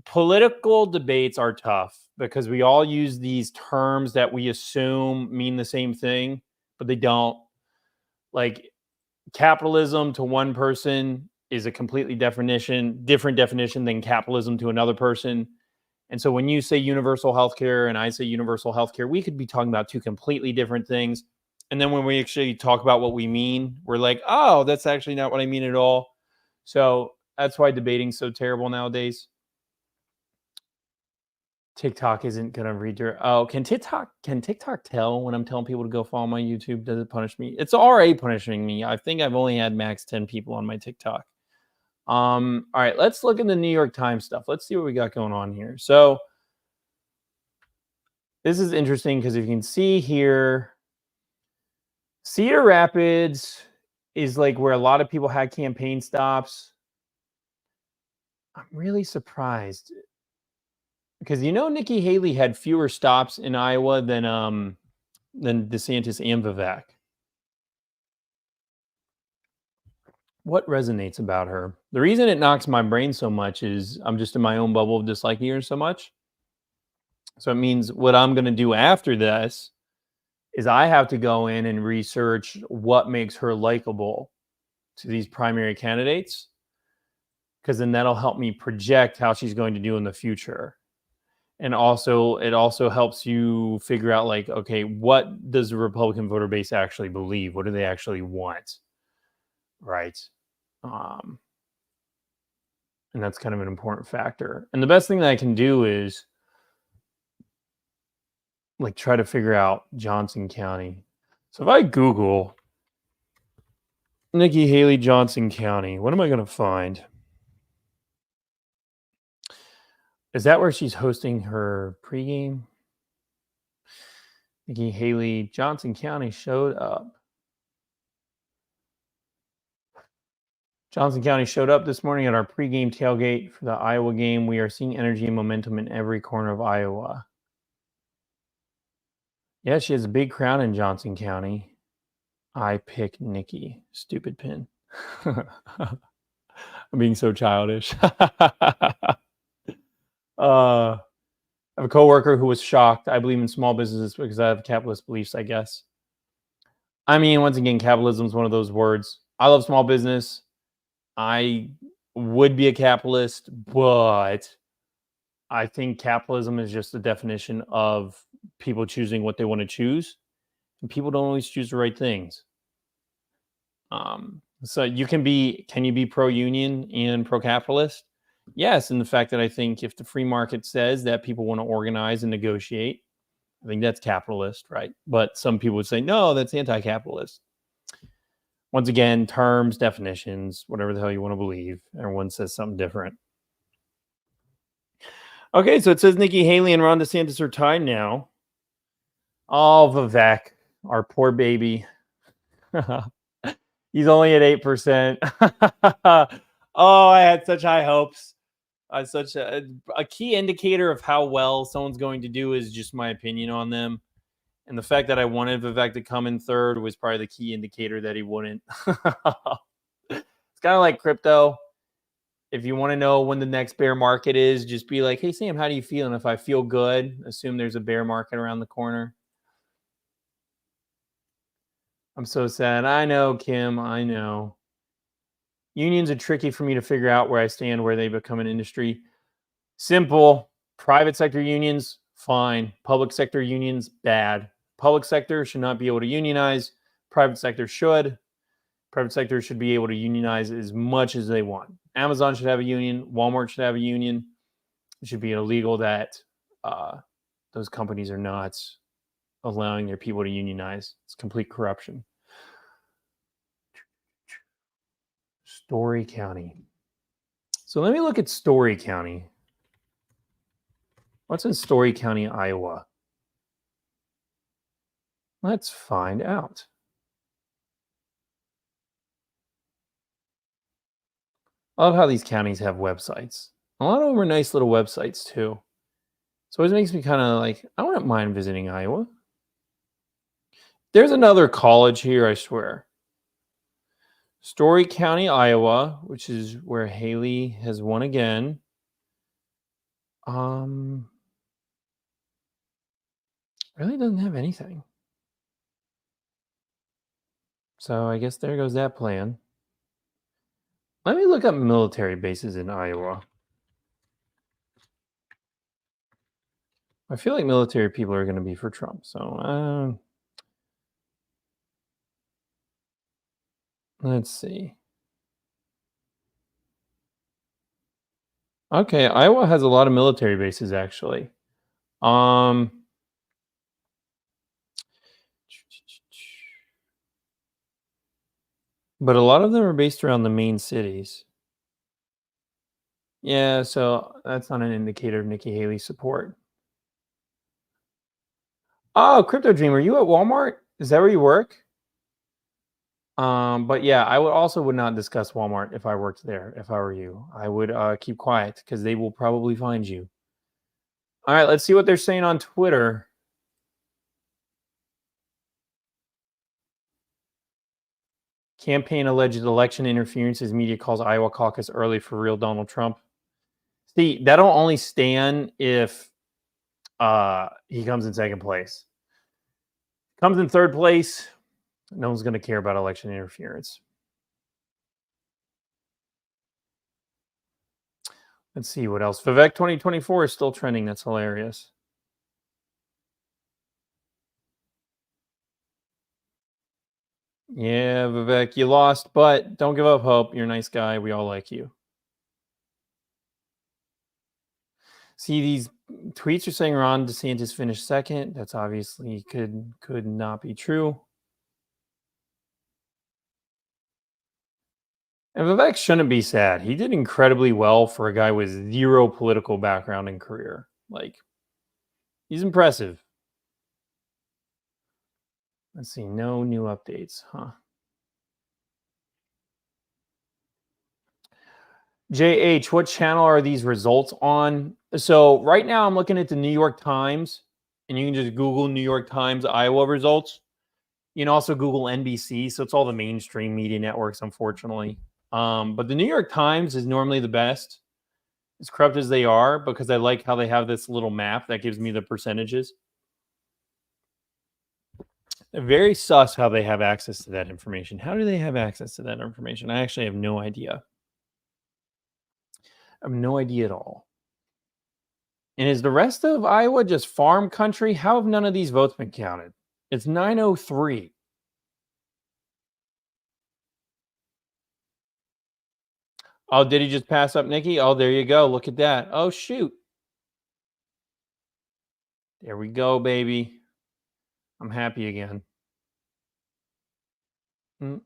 political debates are tough because we all use these terms that we assume mean the same thing, but they don't. Like capitalism to one person is a completely different definition than capitalism to another person. And so when you say universal healthcare and I say universal healthcare, we could be talking about two completely different things. And then when we actually talk about what we mean, we're like, oh, that's actually not what I mean at all. So that's why debating's so terrible nowadays. TikTok isn't gonna redirect. Oh, can TikTok tell when I'm telling people to go follow my YouTube? Does it punish me? It's already punishing me. I think I've only had max 10 people on my TikTok. All right, let's look at the New York Times stuff. Let's see what we got going on here. So this is interesting because if you can see here, Cedar Rapids is like where a lot of people had campaign stops. I'm really surprised because Nikki Haley had fewer stops in Iowa than DeSantis and Vivek. What resonates about her? The reason it knocks my brain so much is I'm just in my own bubble of disliking her so much. So it means what I'm going to do after this is I have to go in and research what makes her likable to these primary candidates, because then that'll help me project how she's going to do in the future. And also, it also helps you figure out, like, okay, what does the Republican voter base actually believe? What do they actually want? Right. And that's kind of an important factor. And the best thing that I can do is like try to figure out Johnson County. So if I Google Nikki Haley Johnson County, what am I going to find? Is that where she's hosting her pregame? Nikki Haley Johnson County showed up. Johnson County showed up this morning at our pregame tailgate for the Iowa game. We are seeing energy and momentum in every corner of Iowa. Yeah, she has a big crowd in Johnson County. I pick Nikki. Stupid pin. I'm being so childish. I have a coworker who was shocked. I believe in small businesses because I have capitalist beliefs, I guess. I mean, once again, capitalism is one of those words. I love small business. I would be a capitalist, but I think capitalism is just the definition of people choosing what they want to choose. And people don't always choose the right things. So can you be pro-union and pro-capitalist? Yes, in the fact that I think if the free market says that people want to organize and negotiate, I think that's capitalist, right? But some people would say, no, that's anti-capitalist. Once again, terms, definitions, whatever the hell you want to believe. Everyone says something different. Okay, so it says Nikki Haley and Ron DeSantis are tied now. Oh, Vivek, our poor baby. He's only at 8%. Oh, I had such high hopes. Such a key indicator of how well someone's going to do is just my opinion on them. And the fact that I wanted Vivek to come in third was probably the key indicator that he wouldn't. It's kind of like crypto. If you want to know when the next bear market is, just be like, hey, Sam, how do you feel? And if I feel good, assume there's a bear market around the corner. I'm so sad. I know, Kim. I know. Unions are tricky for me to figure out where I stand, where they become an industry. Simple. Private sector unions, fine. Public sector unions, bad. Public sector should not be able to unionize. Private sector should. Private sector should be able to unionize as much as they want. Amazon should have a union. Walmart should have a union. It should be illegal that the those companies are not allowing their people to unionize. It's complete corruption. Story County. So let me look at Story County. What's in Story County, Iowa? Let's find out. I love how these counties have websites. A lot of them are nice little websites too. So it makes me kind of like, I wouldn't mind visiting Iowa. There's another college here, I swear. Story County, Iowa, which is where Haley has won again. Really doesn't have anything. So I guess there goes that plan. Let me look up military bases in Iowa. I feel like military people are going to be for Trump. So let's see. Okay, Iowa has a lot of military bases actually. But a lot of them are based around the main cities. Yeah, so that's not an indicator of Nikki Haley's support. Oh, Crypto Dream, are you at Walmart? Is that where you work? But yeah, I would not discuss Walmart if I worked there. If I were you, I would keep quiet because they will probably find you. All right, let's see what they're saying on Twitter. Campaign alleged election interference as media calls Iowa caucus early for real Donald Trump. See, that'll only stand if he comes in second place. Comes in third place, no one's going to care about election interference. Let's see what else. Vivek 2024 is still trending. That's hilarious. Yeah, Vivek, you lost, but don't give up hope. You're a nice guy. We all like you. See, these tweets are saying Ron DeSantis finished second. That's obviously could not be true. And Vivek shouldn't be sad. He did incredibly well for a guy with zero political background and career. Like, he's impressive. Let's see. No new updates, huh? JH, what channel are these results on? So right now I'm looking at the New York Times, and you can just Google New York Times Iowa results. You can also Google NBC. So it's all the mainstream media networks, unfortunately. But the New York Times is normally the best, as corrupt as they are, because I like how they have this little map that gives me the percentages. Very sus how they have access to that information. How do they have access to that information? I actually have no idea. I have no idea at all. And is the rest of Iowa just farm country? How have none of these votes been counted? It's 903. Oh, did he just pass up Nikki? Oh, there you go. Look at that. Oh, shoot. There we go, baby. I'm happy again. On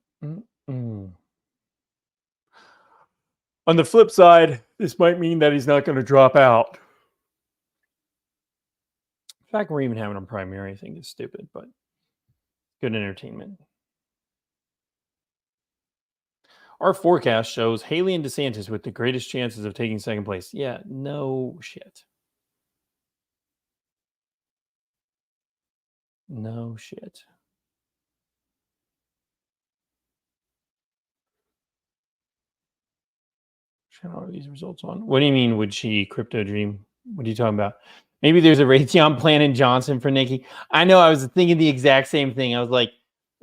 the flip side, this might mean that he's not going to drop out. The fact we're even having a primary, I think, is stupid, but good entertainment. Our forecast shows Haley and DeSantis with the greatest chances of taking second place. Yeah, no shit. No shit. Channel are these results on? What do you mean, would she Crypto Dream? What are you talking about? Maybe there's a Raytheon plan in Johnson for Nikki. I know, I was thinking the exact same thing. I was like,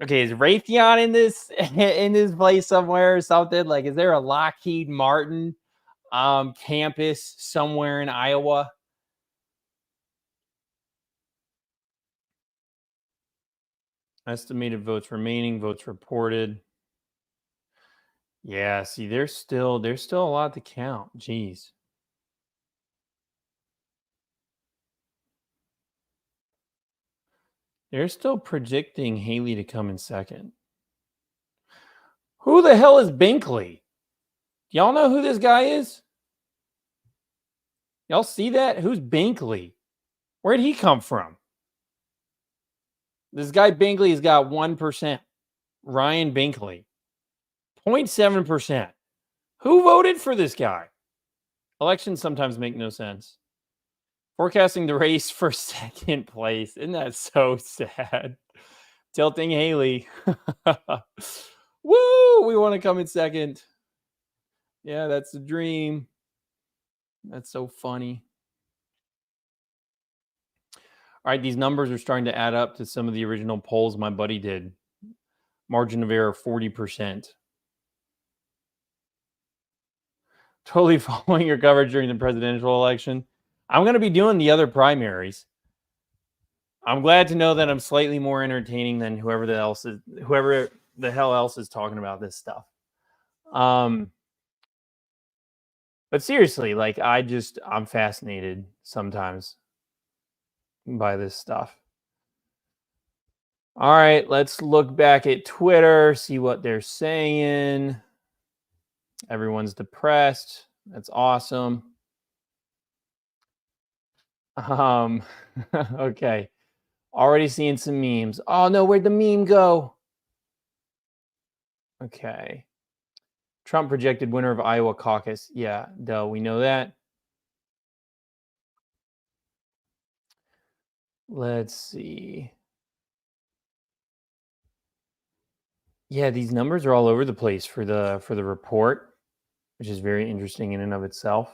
okay, is Raytheon in this in this place somewhere or something? Like, is there a Lockheed Martin campus somewhere in Iowa? Estimated votes remaining, votes reported. Yeah, see, there's still a lot to count. Jeez. They're still predicting Haley to come in second. Who the hell is Binkley? Y'all know who this guy is? Y'all see that? Who's Binkley? Where'd he come from? This guy Binkley's got 1%. Ryan Binkley. 0.7%. Who voted for this guy? Elections sometimes make no sense. Forecasting the race for second place. Isn't that so sad? Tilting Haley. Woo! We want to come in second. Yeah, that's the dream. That's so funny. All right, these numbers are starting to add up to some of the original polls my buddy did. Margin of error 40%. Totally following your coverage during the presidential election. I'm going to be doing the other primaries. I'm glad to know that I'm slightly more entertaining than whoever the hell else is talking about this stuff. But seriously, like I'm fascinated sometimes by this stuff. All right, let's look back at Twitter, see what they're saying. Everyone's depressed. That's awesome. Okay. Already seeing some memes. Oh no, where'd the meme go? Okay. Trump projected winner of Iowa caucus. Yeah, duh, we know that. Let's see. Yeah, these numbers are all over the place for the report, which is very interesting in and of itself.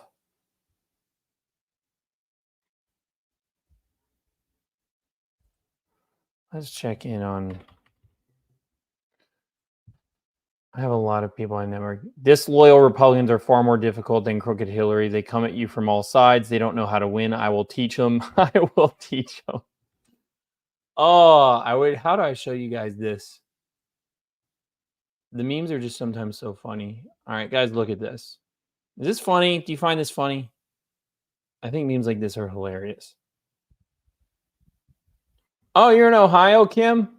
Let's check in on. I have a lot of people I never. Disloyal Republicans are far more difficult than crooked Hillary. They come at you from all sides. They don't know how to win. I will teach them. I will teach them. Oh, I would. How do I show you guys this? The memes are just sometimes so funny. All right, guys, look at this. Is this funny? Do you find this funny? I think memes like this are hilarious. Oh, you're in Ohio, Kim?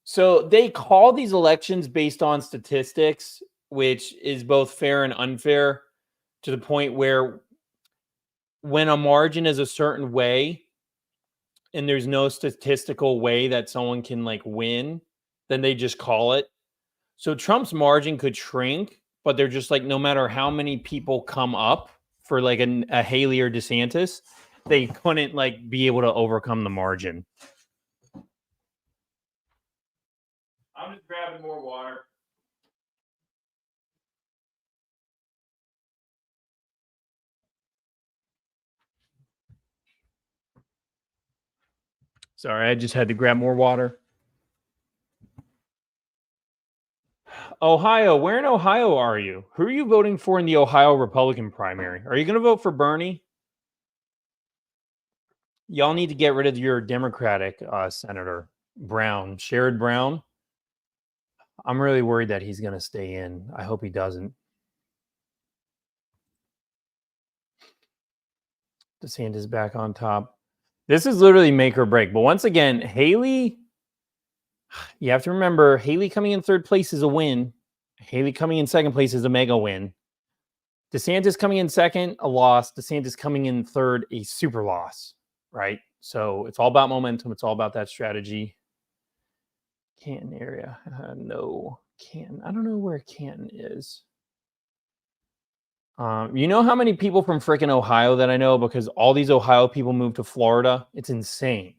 So they call these elections based on statistics, which is both fair and unfair to the point where when a margin is a certain way and there's no statistical way that someone can like win, then they just call it. So Trump's margin could shrink, but they're just like no matter how many people come up for like a Haley or DeSantis, they couldn't like be able to overcome the margin. I'm just grabbing more water. Sorry, I just had to grab more water. Ohio, where in Ohio are you? Who are you voting for in the Ohio Republican primary? Are you going to vote for Bernie? Y'all need to get rid of your Democratic Senator Brown, Sherrod Brown. I'm really worried that he's going to stay in. I hope he doesn't. DeSantis back on top. This is literally make or break. But once again, Haley, you have to remember, Haley coming in third place is a win. Haley coming in second place is a mega win. DeSantis coming in second, a loss. DeSantis coming in third, a super loss, right? So it's all about momentum. It's all about that strategy. Canton area. No, Canton. I don't know where Canton is. You know how many people from freaking Ohio that I know? Because all these Ohio people moved to Florida. It's insane.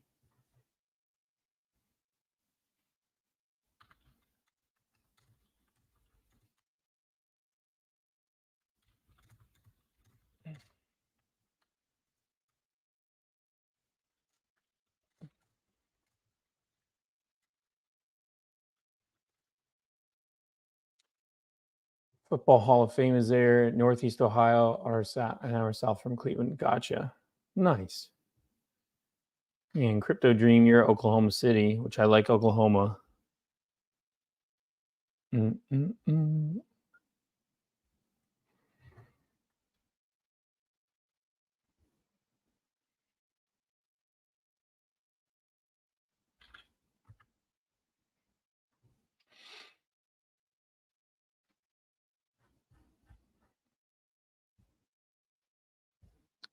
Football Hall of Fame is there. Northeast Ohio, or an hour south from Cleveland. Gotcha. Nice. And Crypto Dream, you're Oklahoma City, which I like Oklahoma.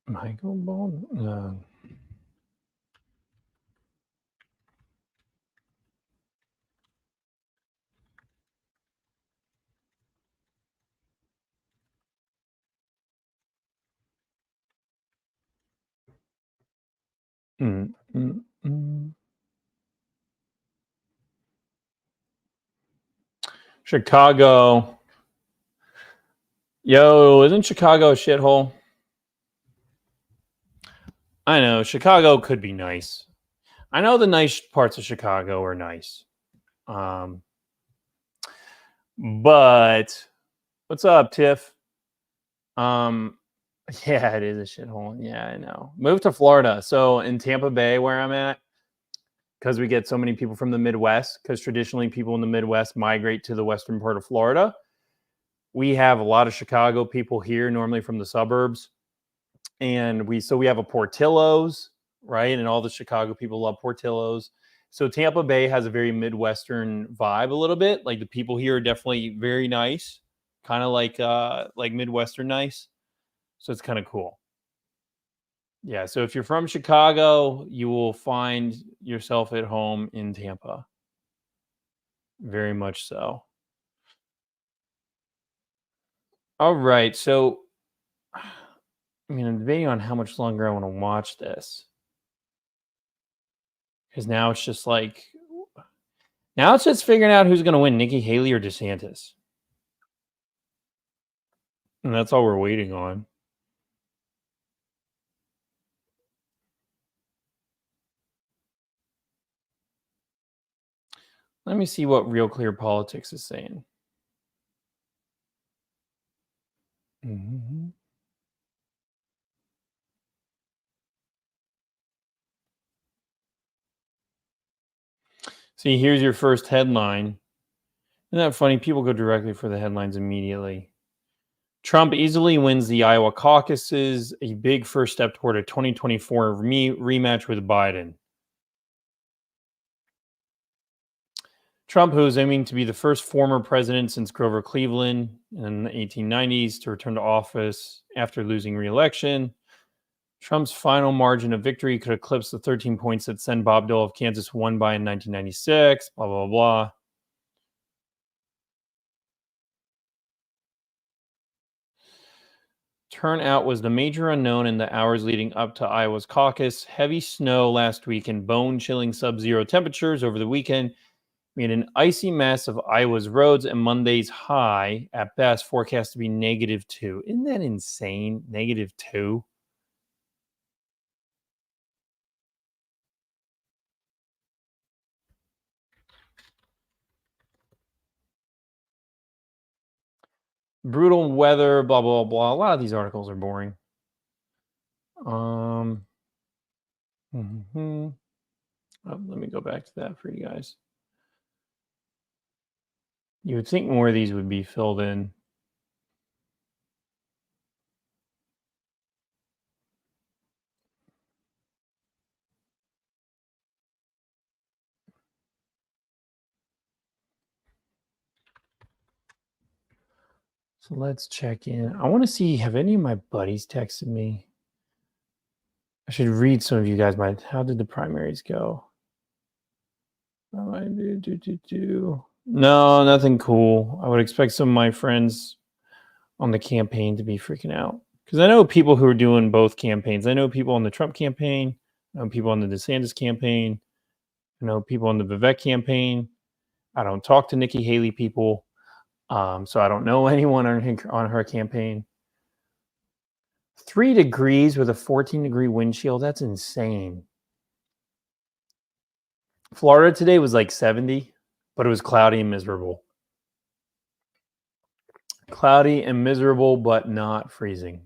Michael Bolton. Mm, mm, mm. Chicago. Yo, isn't Chicago a shithole? I know Chicago could be nice. I know the nice parts of Chicago are nice. Um, but what's up, Tiff? Um, yeah, it is a shithole. Yeah, I know. Move to Florida. So in Tampa Bay, where I'm at, because we get so many people from the Midwest, because traditionally people in the Midwest migrate to the western part of Florida. We have a lot of Chicago people here, normally from the suburbs, and we have a Portillo's, right? And all the Chicago people love Portillo's. So Tampa Bay has a very Midwestern vibe, a little bit. Like the people here are definitely very nice, kind of like Midwestern nice. So it's kind of cool. Yeah. So if you're from Chicago, you will find yourself at home in Tampa. Very much so. All right. So I mean, I'm debating on how much longer I want to watch this because now it's just figuring out who's going to win, Nikki Haley or DeSantis, and that's all we're waiting on. Let me see what Real Clear Politics is saying. Mhm. See, here's your first headline. Isn't that funny? People go directly for the headlines immediately. Trump easily wins the Iowa caucuses, a big first step toward a 2024 rematch with Biden. Trump, who is aiming to be the first former president since Grover Cleveland in the 1890s to return to office after losing re-election. Trump's final margin of victory could eclipse the 13 points that Sen Bob Dole of Kansas won by in 1996, blah, blah, blah. Turnout was the major unknown in the hours leading up to Iowa's caucus. Heavy snow last week and bone-chilling sub-zero temperatures over the weekend made an icy mess of Iowa's roads, and Monday's high, at best, forecast to be -2. Isn't that insane? -2? Brutal weather, blah, blah, blah. A lot of these articles are boring. Um, mhm. Oh, let me go back to that for you guys. You would think more of these would be filled in. So let's check in. I want to see, have any of my buddies texted me? I should read some of you guys. How did the primaries go? No, nothing cool. I would expect some of my friends on the campaign to be freaking out because I know people who are doing both campaigns. I know people on the Trump campaign, I know people on the DeSantis campaign, I know people on the Vivek campaign. I don't talk to Nikki Haley people, so I don't know anyone on her campaign. 3 degrees with a 14-degree wind chill. That's insane. Florida today was like 70, but it was cloudy and miserable. Cloudy and miserable, but not freezing.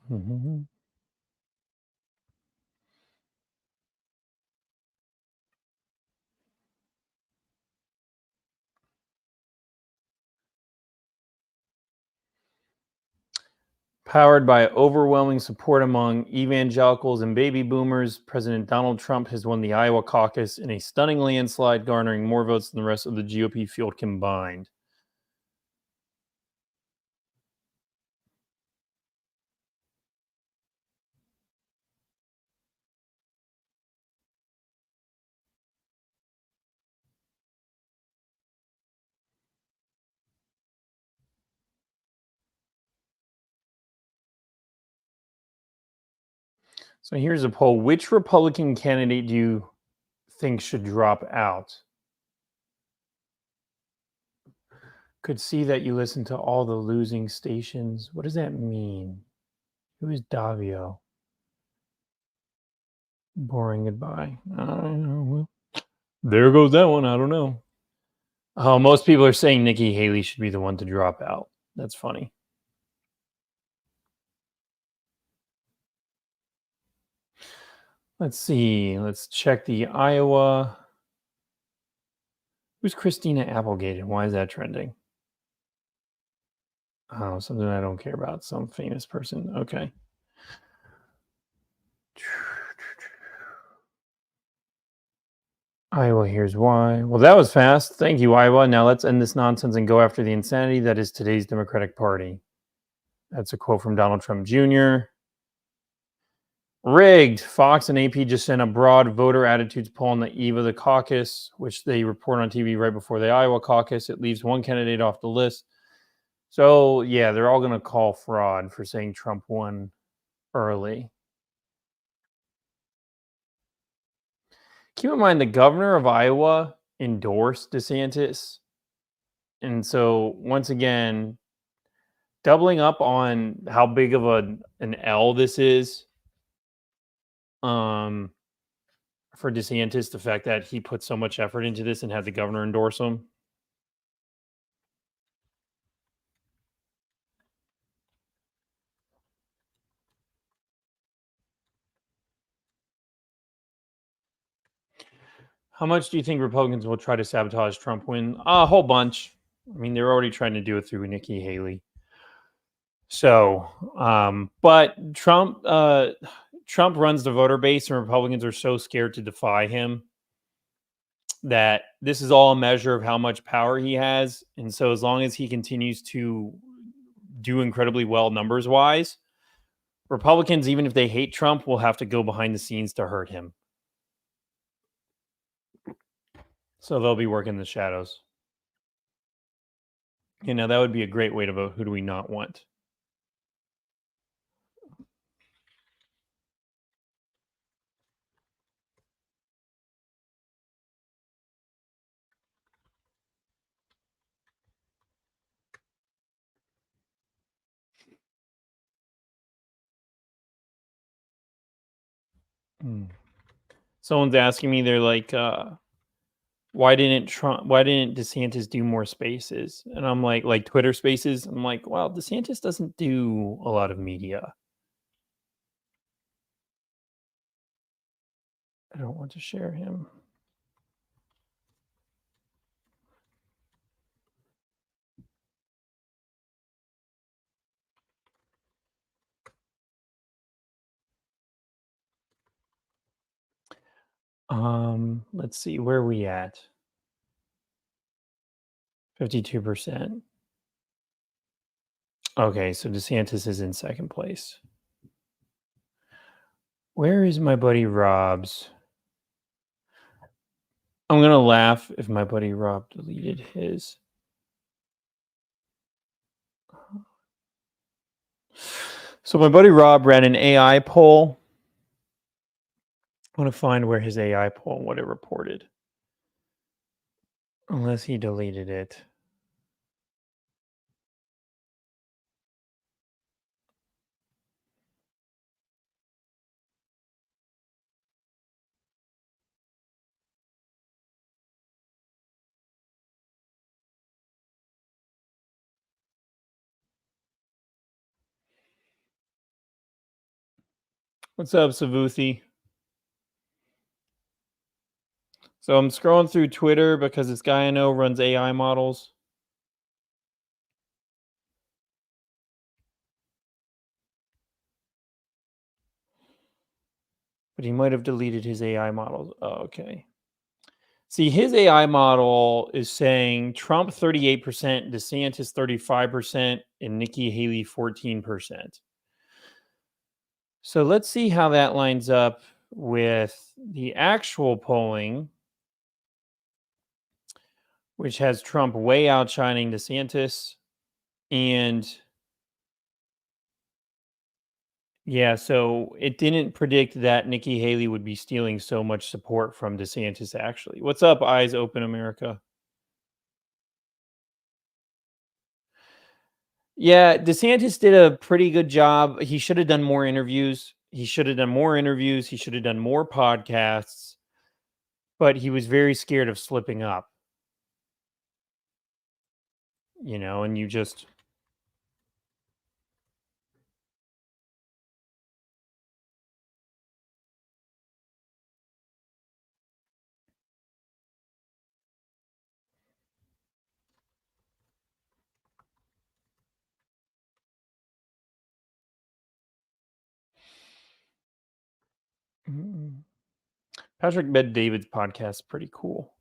Mhm. Powered by overwhelming support among evangelicals and baby boomers, President Donald Trump has won the Iowa caucus in a stunning landslide, garnering more votes than the rest of the GOP field combined. So here's a poll. Which Republican candidate do you think should drop out? Could see that you listen to all the losing stations. What does that mean? Who is Davio? Boring goodbye. There goes that one. I don't know. Oh, most people are saying Nikki Haley should be the one to drop out. That's funny. Let's see. Let's check the Iowa. Who's Christina Applegate and why is that trending? Oh, something I don't care about. Some famous person. Okay. Iowa, here's why. Well, that was fast. Thank you, Iowa. Now let's end this nonsense and go after the insanity that is today's Democratic Party. That's a quote from Donald Trump Jr. Rigged. Fox and AP just sent a broad voter attitudes poll on the eve of the caucus, which they report on TV right before the Iowa caucus. It leaves one candidate off the list. So, yeah, they're all going to call fraud for saying Trump won early. Keep in mind, the governor of Iowa endorsed DeSantis. And so, once again, doubling up on how big of an L this is for DeSantis, the fact that he put so much effort into this and had the governor endorse him. How much do you think Republicans will try to sabotage Trump win? A whole bunch. I mean, they're already trying to do it through Nikki Haley. So, but Trump runs the voter base, and Republicans are so scared to defy him that this is all a measure of how much power he has. And so, as long as he continues to do incredibly well numbers wise, Republicans, even if they hate Trump, will have to go behind the scenes to hurt him. So they'll be working the shadows. You know, that would be a great way to vote. Who do we not want? Someone's asking me, they're like, why didn't DeSantis do more spaces? And I'm like Twitter spaces. I'm like, well, DeSantis doesn't do a lot of media. I don't want to share him. Let's see, where are we at? 52%. Okay, so DeSantis is in second place. Where is my buddy Rob's? I'm gonna laugh if my buddy Rob deleted his. So my buddy Rob ran an AI poll. I want to find where his AI poll and what it reported. Unless he deleted it. What's up, Savuthi? So I'm scrolling through Twitter because this guy I know runs AI models. but he might have deleted his AI models. Oh, okay. See, his AI model is saying Trump 38%, DeSantis 35%, and Nikki Haley 14%. So let's see how that lines up with the actual polling, which has Trump way outshining DeSantis. And yeah, so it didn't predict that Nikki Haley would be stealing so much support from DeSantis, actually. What's up, Eyes Open America? Yeah, DeSantis did a pretty good job. He should have done more interviews. He should have done more interviews. He should have done more podcasts, but he was very scared of slipping up, and you just. Mm. Patrick Bet David's podcast is pretty cool.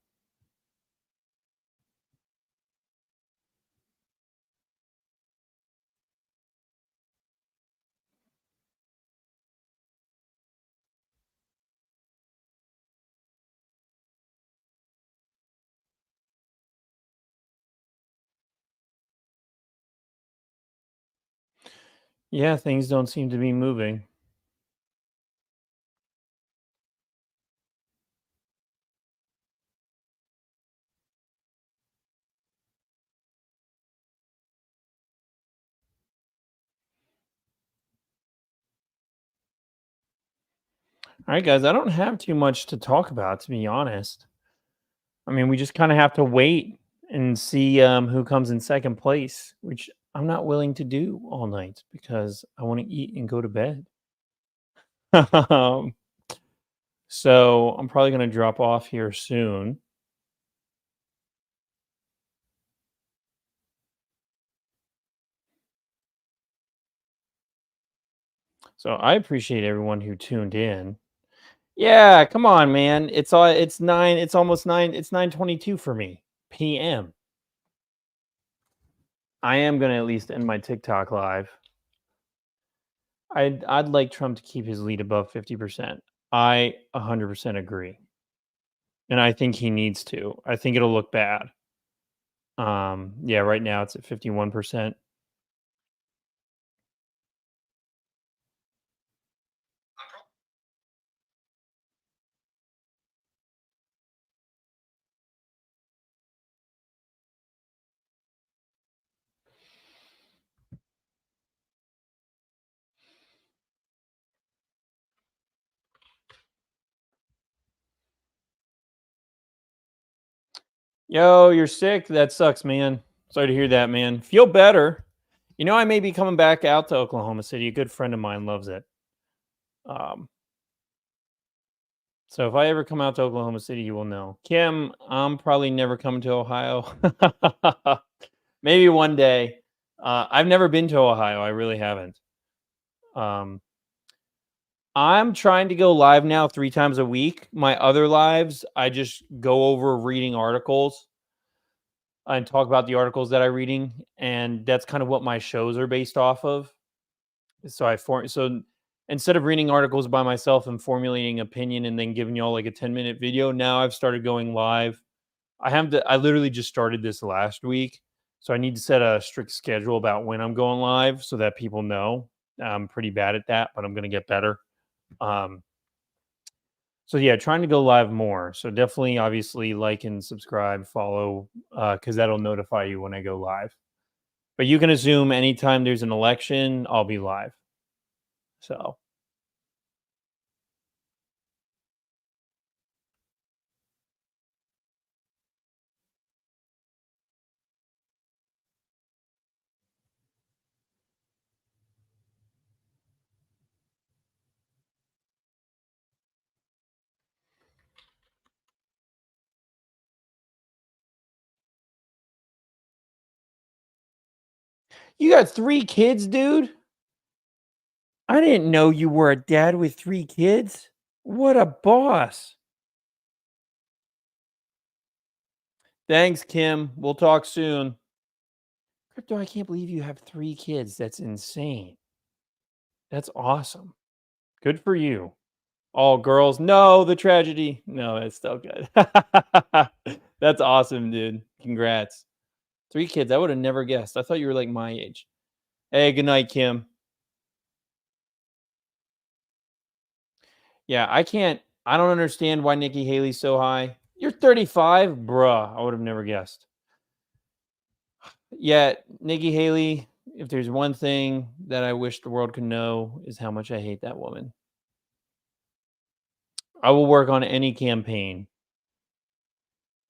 Yeah, things don't seem to be moving. All right, guys, I don't have too much to talk about, to be honest. I mean, we just kind of have to wait and see who comes in second place, which I'm not willing to do all night because I want to eat and go to bed. Um, so I'm probably going to drop off here soon. So I appreciate everyone who tuned in. Yeah, come on, man. It's 9, it's almost 9, it's 9:22 for me PM. I am going to at least end my TikTok live. I'd like Trump to keep his lead above 50%. I 100% agree. And I think he needs to. I think it'll look bad. Yeah, right now it's at 51%. Yo, you're sick. That sucks, man. Sorry to hear that, man. Feel better. I may be coming back out to Oklahoma City. A good friend of mine loves it. Um, so if I ever come out to Oklahoma City, you will know. Kim, I'm probably never coming to Ohio. Maybe one day. I've never been to Ohio. I really haven't. Um, I'm trying to go live now 3 times a week. My other lives, I just go over reading articles and talk about the articles that I'm reading, and that's kind of what my shows are based off of. So instead of reading articles by myself and formulating opinion and then giving y'all like a 10-minute video, now I've started going live. I literally just started this last week, so I need to set a strict schedule about when I'm going live so that people know. I'm pretty bad at that, but I'm going to get better. Um, So yeah, trying to go live more. So definitely, obviously, like and subscribe, follow, because that'll notify you when I go live. But you can assume anytime there's an election, I'll be live. So you got 3 kids, dude. I didn't know you were a dad with 3 kids. What a boss. Thanks, Kim. We'll talk soon. Crypto, I can't believe you have 3 kids. That's insane. That's awesome. Good for you. All girls. No, the tragedy. No, it's still good. That's awesome, dude. Congrats. 3 kids. I would have never guessed. I thought you were like my age. Hey, good night, Kim. Yeah, I don't understand why Nikki Haley's so high. You're 35? Bruh, I would have never guessed. Yeah, Nikki Haley, if there's one thing that I wish the world could know is how much I hate that woman. I will work on any campaign.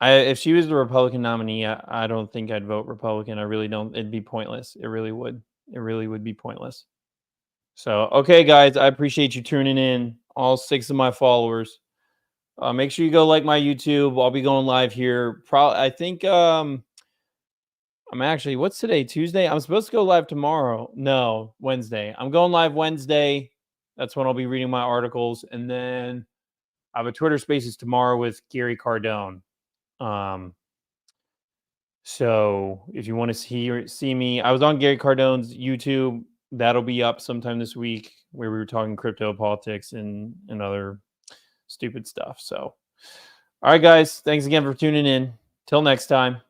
If she was the Republican nominee, I don't think I'd vote Republican. I really don't. It'd be pointless. It really would. It really would be pointless. So, okay, guys, I appreciate you tuning in. All 6 of my followers. Make sure you go like my YouTube. I'll be going live here. I think I'm actually, what's today? Tuesday? I'm supposed to go live tomorrow. No, Wednesday. I'm going live Wednesday. That's when I'll be reading my articles. And then I have a Twitter Spaces tomorrow with Gary Cardone. So if you want to see me, I was on Gary Cardone's YouTube. That'll be up sometime this week where we were talking crypto, politics, and other stupid stuff. So, all right, guys, thanks again for tuning in. Till next time.